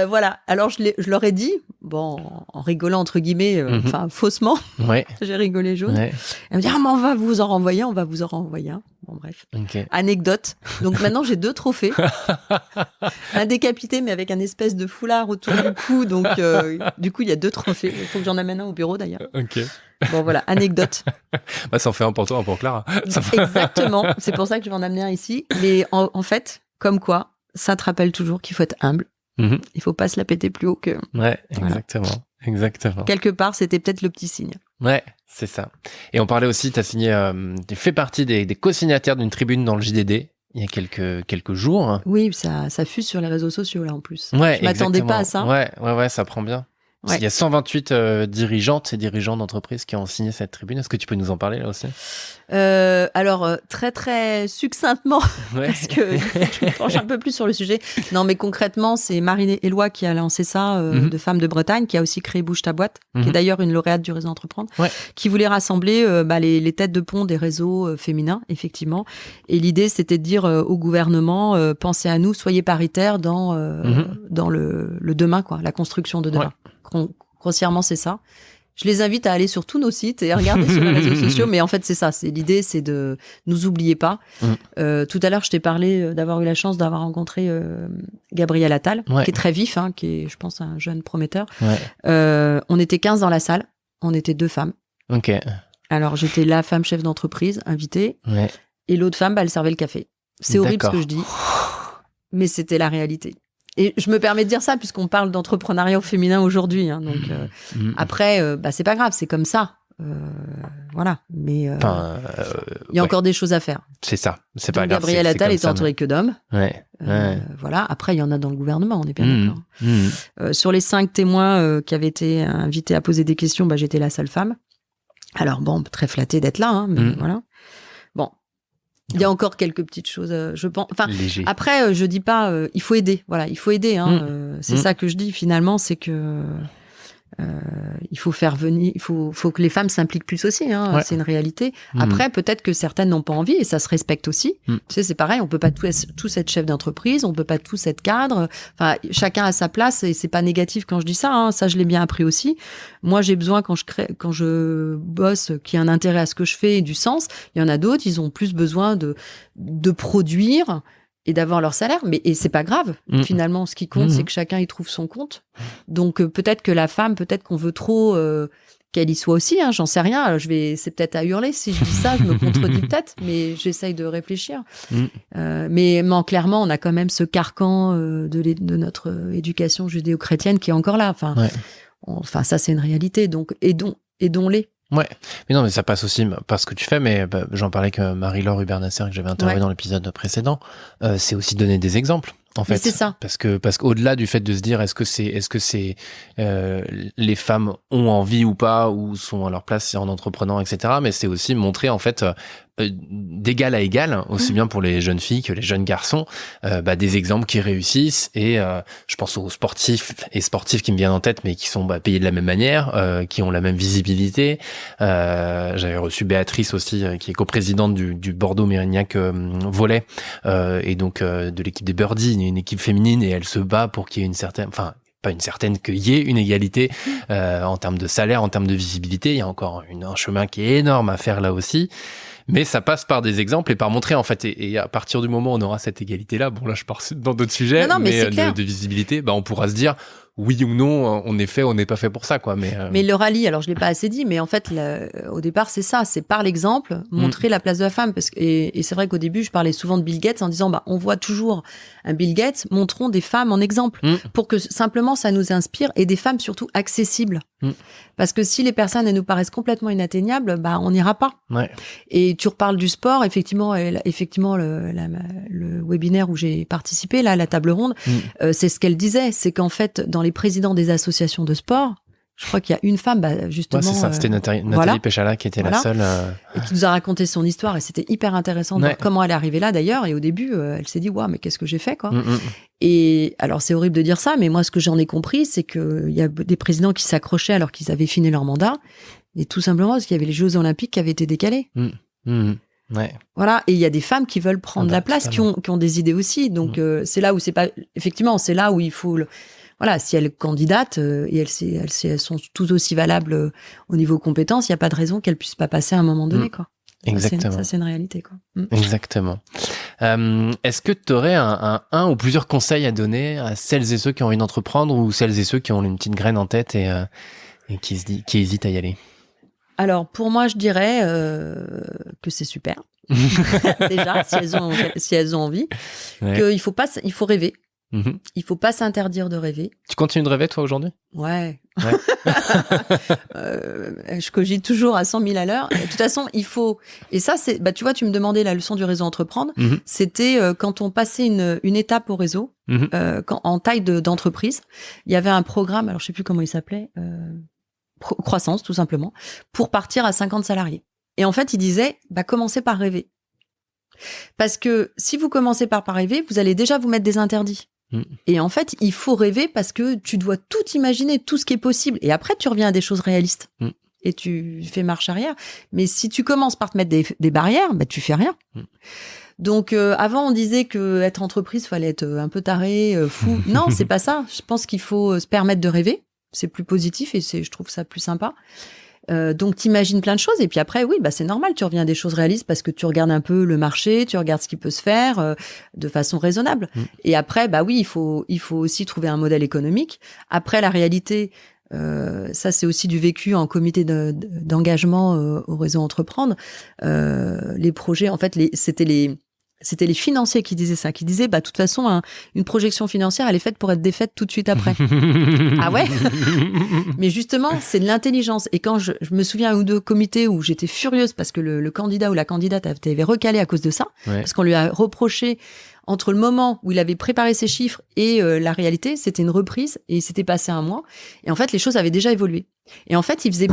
Speaker 2: Voilà. Alors, je leur ai dit, bon, en rigolant, entre guillemets, faussement. Ouais. J'ai rigolé jaune. Ouais. Elle me dit, mais on va vous en renvoyer un. Bon, bref. Okay. Anecdote. Donc, maintenant, j'ai 2 trophées. Un décapité, mais avec un espèce de foulard autour du cou. Donc, du coup, il y a 2 trophées. Il faut que j'en amène un au bureau, d'ailleurs.
Speaker 1: Ok.
Speaker 2: Bon, voilà, anecdote.
Speaker 1: Ça en fait un pour toi, un pour Clara.
Speaker 2: Exactement. C'est pour ça que je vais en amener un ici. Mais en fait, comme quoi, ça te rappelle toujours qu'il faut être humble. Il faut pas se la péter plus haut que...
Speaker 1: Ouais, exactement. Voilà. Exactement.
Speaker 2: Quelque part, c'était peut-être le petit signe.
Speaker 1: Ouais, c'est ça. Et on parlait aussi, tu as signé, tu fais partie des co-signataires d'une tribune dans le JDD il y a quelques jours.
Speaker 2: Oui, ça fuse sur les réseaux sociaux, là, en plus. Ouais, je m'attendais pas à ça.
Speaker 1: Ouais, ça prend bien. Ouais. Il y a 128 dirigeantes et dirigeants d'entreprises qui ont signé cette tribune. Est-ce que tu peux nous en parler là aussi?
Speaker 2: Alors, très très succinctement, parce que je me penche un peu plus sur le sujet. Non, mais concrètement, c'est Marine Éloi qui a lancé ça, de Femmes de Bretagne, qui a aussi créé Bouge ta boîte, qui est d'ailleurs une lauréate du réseau Entreprendre, qui voulait rassembler les têtes de pont des réseaux féminins, effectivement. Et l'idée, c'était de dire au gouvernement, pensez à nous, soyez paritaires dans le demain, quoi, la construction de demain. Grossièrement, c'est ça. Je les invite à aller sur tous nos sites et à regarder sur les réseaux sociaux. Mais en fait, c'est ça. L'idée, c'est de nous oublier pas. Tout à l'heure, je t'ai parlé d'avoir eu la chance d'avoir rencontré Gabriel Attal, qui est très vif, qui est, je pense, un jeune prometteur. On était 15 dans la salle. On était 2 femmes.
Speaker 1: Ok.
Speaker 2: Alors, j'étais la femme chef d'entreprise, invitée. Ouais. Et l'autre femme, elle servait le café. C'est horrible ce que je dis. Mais c'était la réalité. Et je me permets de dire ça puisqu'on parle d'entrepreneuriat féminin aujourd'hui. Donc après, c'est pas grave, c'est comme ça. Voilà. Mais il y a encore des choses à faire.
Speaker 1: C'est ça. C'est pas grave.
Speaker 2: Gabriel Attal est entouré que d'hommes. Voilà. Après, il y en a dans le gouvernement. On est bien d'accord. Sur les 5 témoins qui avaient été invités à poser des questions, j'étais la seule femme. Alors bon, très flattée d'être là, mais voilà. Bon. Il y a encore quelques petites choses, je pense. Enfin, après, je dis pas, il faut aider. Voilà, il faut aider. C'est ça que je dis finalement, c'est que il faut faire venir, il faut que les femmes s'impliquent plus aussi. C'est une réalité. Après, peut-être que certaines n'ont pas envie et ça se respecte aussi. Tu sais, c'est pareil. On peut pas tous être chef d'entreprise, on peut pas tous être cadre. Enfin, chacun a sa place et c'est pas négatif quand je dis ça. Ça, je l'ai bien appris aussi. Moi, j'ai besoin quand je bosse, qu'il y ait un intérêt à ce que je fais et du sens. Il y en a d'autres, ils ont plus besoin de produire et d'avoir leur salaire, et c'est pas grave. Finalement, ce qui compte, c'est que chacun y trouve son compte. Donc peut-être que la femme, peut-être qu'on veut trop qu'elle y soit aussi, hein, j'en sais rien. Alors, c'est peut-être à hurler si je dis ça, je me contredis peut-être, mais j'essaye de réfléchir. Mais clairement, on a quand même ce carcan de notre éducation judéo-chrétienne qui est encore là. Enfin, ça, c'est une réalité. Donc, aidons-les.
Speaker 3: Ouais, mais non, mais ça passe aussi par ce que tu fais, mais j'en parlais avec Marie-Laure Hubert-Nasser que j'avais interviewé dans l'épisode précédent, c'est aussi donner des exemples. En fait,
Speaker 2: c'est ça.
Speaker 3: Parce qu'au-delà du fait de se dire est-ce que c'est les femmes ont envie ou pas, ou sont à leur place en entreprenant, etc. Mais c'est aussi montrer en fait d'égal à égal, aussi bien pour les jeunes filles que les jeunes garçons, des exemples qui réussissent. Et je pense aux sportifs qui me viennent en tête, mais qui sont payés de la même manière, qui ont la même visibilité. J'avais reçu Béatrice aussi, qui est coprésidente du Bordeaux Mérignac volley, et donc de l'équipe des Birdies, une équipe féminine, et elle se bat pour qu'il y ait une certaine, enfin pas une certaine, qu'il y ait une égalité en termes de salaire, en termes de visibilité. Il y a encore un chemin qui est énorme à faire là aussi. Mais ça passe par des exemples et par montrer, en fait, et à partir du moment où on aura cette égalité-là, bon là je pars dans d'autres sujets, mais de visibilité, on pourra se dire oui ou non, on n'est pas fait pour ça, quoi. Mais
Speaker 2: le rallye, alors je l'ai pas assez dit, mais en fait, au départ, c'est ça, c'est par l'exemple, montrer la place de la femme, et c'est vrai qu'au début, je parlais souvent de Bill Gates en disant, on voit toujours un Bill Gates, montrons des femmes en exemple, pour que simplement ça nous inspire, et des femmes surtout accessibles. Parce que si les personnes, elles nous paraissent complètement inatteignables, on n'ira pas.
Speaker 3: Ouais.
Speaker 2: Et tu reparles du sport, effectivement, le webinaire où j'ai participé, là, la table ronde, c'est ce qu'elle disait, c'est qu'en fait, dans les présidents des associations de sport, je crois qu'il y a une femme, justement.
Speaker 3: Ouais, c'est ça, c'était Nathalie Péchala qui était la seule.
Speaker 2: Et qui nous a raconté son histoire, et c'était hyper intéressant de voir comment elle est arrivée là, d'ailleurs. Et au début, elle s'est dit, waouh, mais qu'est-ce que j'ai fait, quoi. Et alors, c'est horrible de dire ça, mais moi, ce que j'en ai compris, c'est qu'il y a des présidents qui s'accrochaient alors qu'ils avaient fini leur mandat, et tout simplement parce qu'il y avait les Jeux Olympiques qui avaient été décalés.
Speaker 3: Ouais.
Speaker 2: Voilà, et il y a des femmes qui veulent prendre la place, qui ont des idées aussi. Donc, c'est là où c'est pas. Effectivement, c'est là où il faut. Voilà, si elles candidatent et elles sont tout aussi valables au niveau compétences, il n'y a pas de raison qu'elles puissent pas passer à un moment donné, quoi.
Speaker 3: Exactement.
Speaker 2: Ça, c'est une réalité, quoi.
Speaker 3: Exactement. Est-ce que tu aurais un ou plusieurs conseils à donner à celles et ceux qui ont envie d'entreprendre, ou celles et ceux qui ont une petite graine en tête et qui hésitent à y aller?
Speaker 2: Alors, pour moi, je dirais que c'est super. Déjà, si elles ont envie, qu'il faut rêver. Il faut pas s'interdire de rêver.
Speaker 3: Tu continues de rêver, toi, aujourd'hui?
Speaker 2: Ouais. Je cogite toujours à 100 000 à l'heure. De toute façon, il faut... Et ça, c'est... tu vois, tu me demandais la leçon du réseau entreprendre. C'était quand on passait une étape au réseau, en taille d'entreprise. Il y avait un programme, alors je sais plus comment il s'appelait, croissance, tout simplement, pour partir à 50 salariés. Et en fait, il disait, commencez par rêver. Parce que si vous commencez par rêver, vous allez déjà vous mettre des interdits. Et en fait, il faut rêver parce que tu dois tout imaginer, tout ce qui est possible. Et après, tu reviens à des choses réalistes. Et tu fais marche arrière. Mais si tu commences par te mettre des barrières, tu fais rien. Donc, avant, on disait que être entreprise, fallait être un peu taré, fou. Non, c'est pas ça. Je pense qu'il faut se permettre de rêver. C'est plus positif et je trouve ça plus sympa. Donc t'imagines plein de choses et puis après c'est normal, tu reviens à des choses réalistes parce que tu regardes un peu le marché, tu regardes ce qui peut se faire de façon raisonnable. Et après il faut aussi trouver un modèle économique. Après la réalité, ça c'est aussi du vécu en comité d'engagement au réseau Entreprendre. Les projets, en fait, c'était les financiers qui disaient ça, qui disaient, de toute façon, une projection financière, elle est faite pour être défaite tout de suite après. Ah ouais? Mais justement, c'est de l'intelligence. Et quand je me souviens un ou deux comités où j'étais furieuse parce que le candidat ou la candidate avait recalé à cause de ça, parce qu'on lui a reproché, entre le moment où il avait préparé ses chiffres et la réalité, c'était une reprise et il s'était passé un mois. Et en fait, les choses avaient déjà évolué. Et en fait, il faisait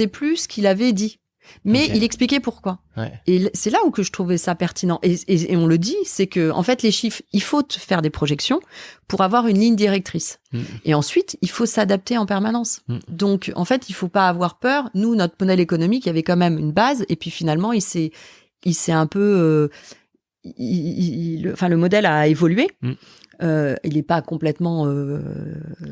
Speaker 2: plus ce qu'il avait dit. Mais il expliquait pourquoi. Et c'est là où que je trouvais ça pertinent. Et on le dit, c'est que en fait les chiffres, il faut faire des projections pour avoir une ligne directrice. Et ensuite, il faut s'adapter en permanence. Donc en fait, il faut pas avoir peur. Nous, notre modèle économique, il y avait quand même une base. Et puis finalement, il s'est un peu, le modèle a évolué. Il n'est pas complètement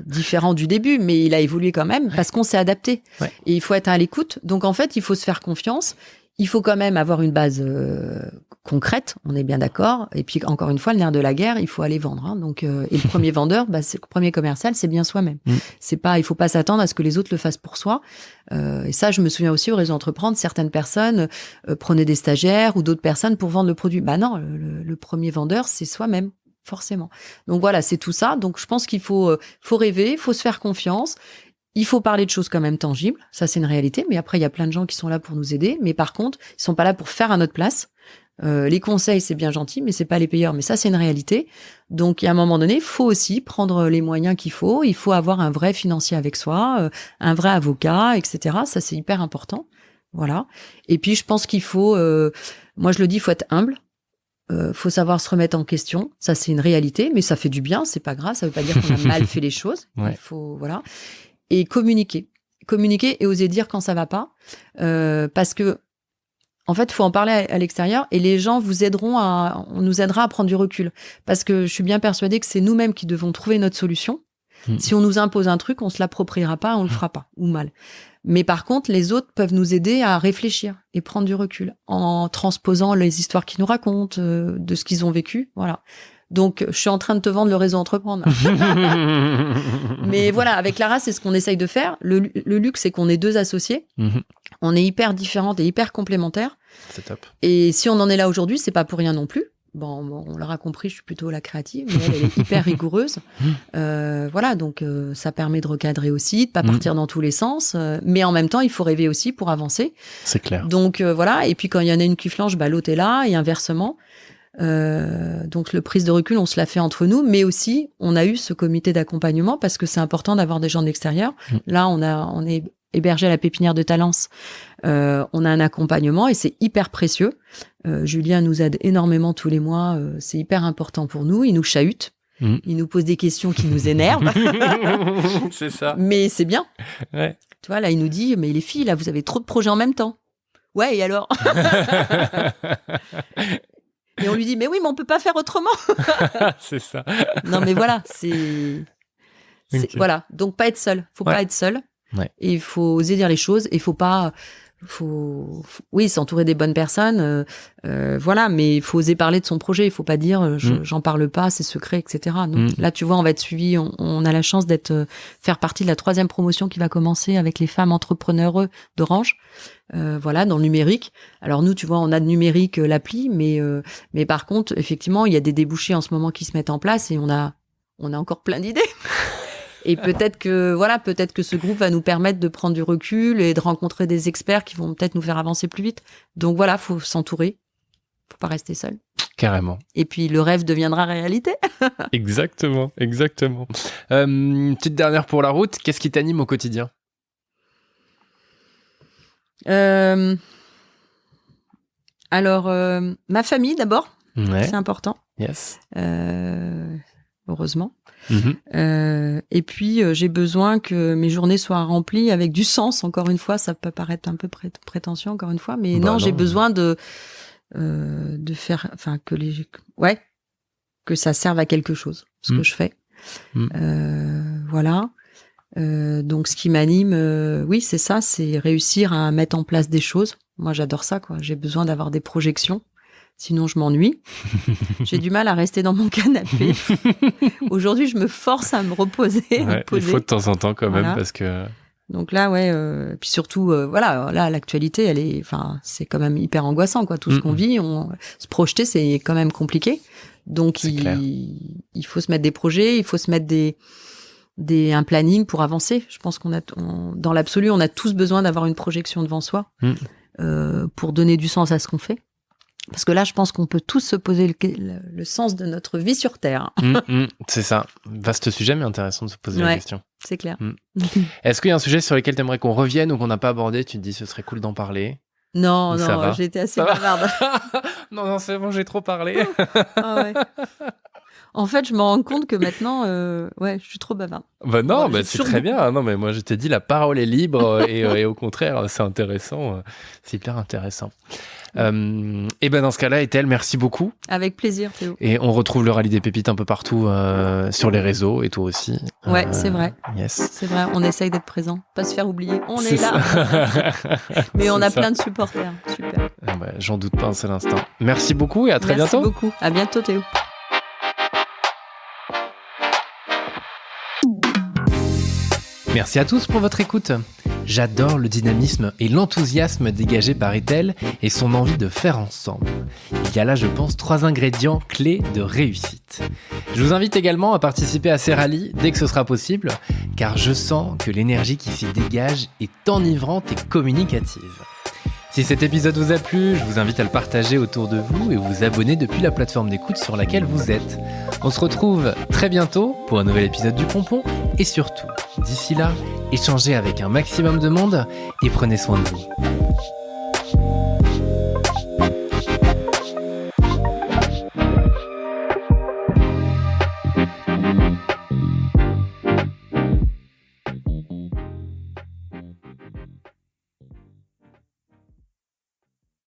Speaker 2: différent du début, mais il a évolué quand même parce qu'on s'est adapté. Et il faut être à l'écoute. Donc, en fait, il faut se faire confiance. Il faut quand même avoir une base concrètes, on est bien d'accord. Et puis encore une fois, le nerf de la guerre, il faut aller vendre. Hein. Donc, et le premier vendeur, c'est le premier commercial, c'est bien soi-même. C'est pas, il faut pas s'attendre à ce que les autres le fassent pour soi. Et ça, je me souviens aussi au réseau Entreprendre, certaines personnes prenaient des stagiaires ou d'autres personnes pour vendre le produit. Bah non, le premier vendeur, c'est soi-même. Forcément. Donc voilà, c'est tout ça. Donc je pense qu'il faut rêver, il faut se faire confiance. Il faut parler de choses quand même tangibles. Ça, c'est une réalité. Mais après, il y a plein de gens qui sont là pour nous aider. Mais par contre, ils sont pas là pour faire à notre place. Les conseils, c'est bien gentil, mais c'est pas les payeurs. Mais ça, c'est une réalité. Donc, il y a un moment donné, il faut aussi prendre les moyens qu'il faut. Il faut avoir un vrai financier avec soi, un vrai avocat, etc. Ça, c'est hyper important. Voilà. Et puis, je pense qu'il faut, moi, je le dis, il faut être humble. Faut savoir se remettre en question. Ça, c'est une réalité, mais ça fait du bien. C'est pas grave. Ça veut pas dire qu'on a mal fait les choses.
Speaker 3: Ouais.
Speaker 2: Il faut, voilà. Et communiquer et oser dire quand ça va pas, parce que en fait, faut en parler à l'extérieur et les gens on nous aidera à prendre du recul, parce que je suis bien persuadée que c'est nous-mêmes qui devons trouver notre solution. Si on nous impose un truc, on se l'appropriera pas, on le fera pas ou mal. Mais par contre, les autres peuvent nous aider à réfléchir et prendre du recul en transposant les histoires qu'ils nous racontent, de ce qu'ils ont vécu, voilà. Donc, je suis en train de te vendre le réseau Entreprendre. Mais voilà, avec Lara, c'est ce qu'on essaye de faire. Le luxe, c'est qu'on est 2 associés. On est hyper différentes et hyper complémentaires.
Speaker 3: C'est top.
Speaker 2: Et si on en est là aujourd'hui, c'est pas pour rien non plus. Bon, on l'aura compris, je suis plutôt la créative, mais elle est hyper rigoureuse. Voilà, donc ça permet de recadrer aussi, de pas partir dans tous les sens. Mais en même temps, il faut rêver aussi pour avancer.
Speaker 3: C'est clair.
Speaker 2: Donc voilà, et puis quand il y en a une qui flanche, l'autre est là, et inversement. Donc le prise de recul, on se l'a fait entre nous, mais aussi on a eu ce comité d'accompagnement parce que c'est important d'avoir des gens de l'extérieur. Là, on est hébergé à la pépinière de Talence. On a un accompagnement et c'est hyper précieux. Julien nous aide énormément tous les mois. C'est hyper important pour nous. Il nous chahute. Il nous pose des questions qui nous énervent.
Speaker 3: C'est ça.
Speaker 2: Mais c'est bien.
Speaker 3: Ouais.
Speaker 2: Tu vois, là, il nous dit, mais les filles, là, vous avez trop de projets en même temps. Ouais, et alors? Et on lui dit, mais oui, mais on peut pas faire autrement.
Speaker 3: C'est ça.
Speaker 2: Non, mais voilà, c'est okay. Voilà. Donc, pas être seul. Faut pas être seul.
Speaker 3: Ouais.
Speaker 2: Et il faut oser dire les choses. Et oui, s'entourer des bonnes personnes. Voilà, mais il faut oser parler de son projet. Il faut pas dire, j'en parle pas, c'est secret, etc. Donc, là, tu vois, on va être suivi. On a la chance faire partie de la 3e promotion qui va commencer avec les femmes entrepreneurs d'Orange. Voilà, dans le numérique. Alors nous, tu vois, on a de numérique l'appli, mais par contre, effectivement, il y a des débouchés en ce moment qui se mettent en place et on a encore plein d'idées. Et peut-être que ce groupe va nous permettre de prendre du recul et de rencontrer des experts qui vont peut-être nous faire avancer plus vite. Donc voilà, faut s'entourer. Faut pas rester seul.
Speaker 3: Carrément.
Speaker 2: Et puis le rêve deviendra réalité.
Speaker 3: Exactement. Petite dernière pour la route. Qu'est-ce qui t'anime au quotidien?
Speaker 2: Alors, ma famille d'abord.
Speaker 3: Ouais.
Speaker 2: C'est important.
Speaker 3: Yes.
Speaker 2: Heureusement. Et puis, j'ai besoin que mes journées soient remplies avec du sens. Encore une fois, ça peut paraître un peu prétentieux, encore une fois, mais non, j'ai besoin de faire, enfin, que ça serve à quelque chose, ce que je fais. Voilà. Donc, ce qui m'anime, oui, c'est ça, c'est réussir à mettre en place des choses. Moi, j'adore ça, quoi. J'ai besoin d'avoir des projections. Sinon, je m'ennuie. J'ai du mal à rester dans mon canapé. Aujourd'hui, je me force à me reposer.
Speaker 3: Ouais, il faut de temps en temps quand même, parce que...
Speaker 2: Donc là, puis surtout, voilà, là, l'actualité, c'est quand même hyper angoissant, quoi. Tout ce qu'on vit, se projeter, c'est quand même compliqué. Donc, il faut se mettre des projets, il faut se mettre un planning pour avancer. Je pense dans l'absolu, on a tous besoin d'avoir une projection devant soi pour donner du sens à ce qu'on fait. Parce que là, je pense qu'on peut tous se poser le sens de notre vie sur Terre.
Speaker 3: C'est ça. Vaste sujet, mais intéressant de se poser la question.
Speaker 2: C'est clair.
Speaker 3: Est-ce qu'il y a un sujet sur lequel tu aimerais qu'on revienne ou qu'on n'a pas abordé? Tu te dis, ce serait cool d'en parler?
Speaker 2: Non, j'ai été assez bavarde.
Speaker 3: Non, c'est bon, j'ai trop parlé.
Speaker 2: Ah ouais. En fait, je me rends compte que maintenant, je suis trop bavarde.
Speaker 3: Bah non, c'est très bien. Non, mais moi, je t'ai dit, la parole est libre et au contraire, c'est intéressant. C'est hyper intéressant. Et ben dans ce cas-là, Ethel, merci beaucoup.
Speaker 2: Avec plaisir, Théo.
Speaker 3: Et on retrouve le rallye des pépites un peu partout sur les réseaux et toi aussi.
Speaker 2: Ouais, c'est vrai.
Speaker 3: Yes.
Speaker 2: C'est vrai, on essaye d'être présent, pas se faire oublier. On est là. Mais on a plein de supporters. Super.
Speaker 3: Ah bah, j'en doute pas un seul instant. Merci beaucoup et à très bientôt.
Speaker 2: Merci beaucoup. À bientôt, Théo.
Speaker 1: Merci à tous pour votre écoute. J'adore le dynamisme et l'enthousiasme dégagés par Ethel et son envie de faire ensemble. Il y a là, je pense, 3 ingrédients clés de réussite. Je vous invite également à participer à ces rallyes dès que ce sera possible, car je sens que l'énergie qui s'y dégage est enivrante et communicative. Si cet épisode vous a plu, je vous invite à le partager autour de vous et vous abonner depuis la plateforme d'écoute sur laquelle vous êtes. On se retrouve très bientôt pour un nouvel épisode du Pompon et surtout, d'ici là, échangez avec un maximum de monde et prenez soin de vous.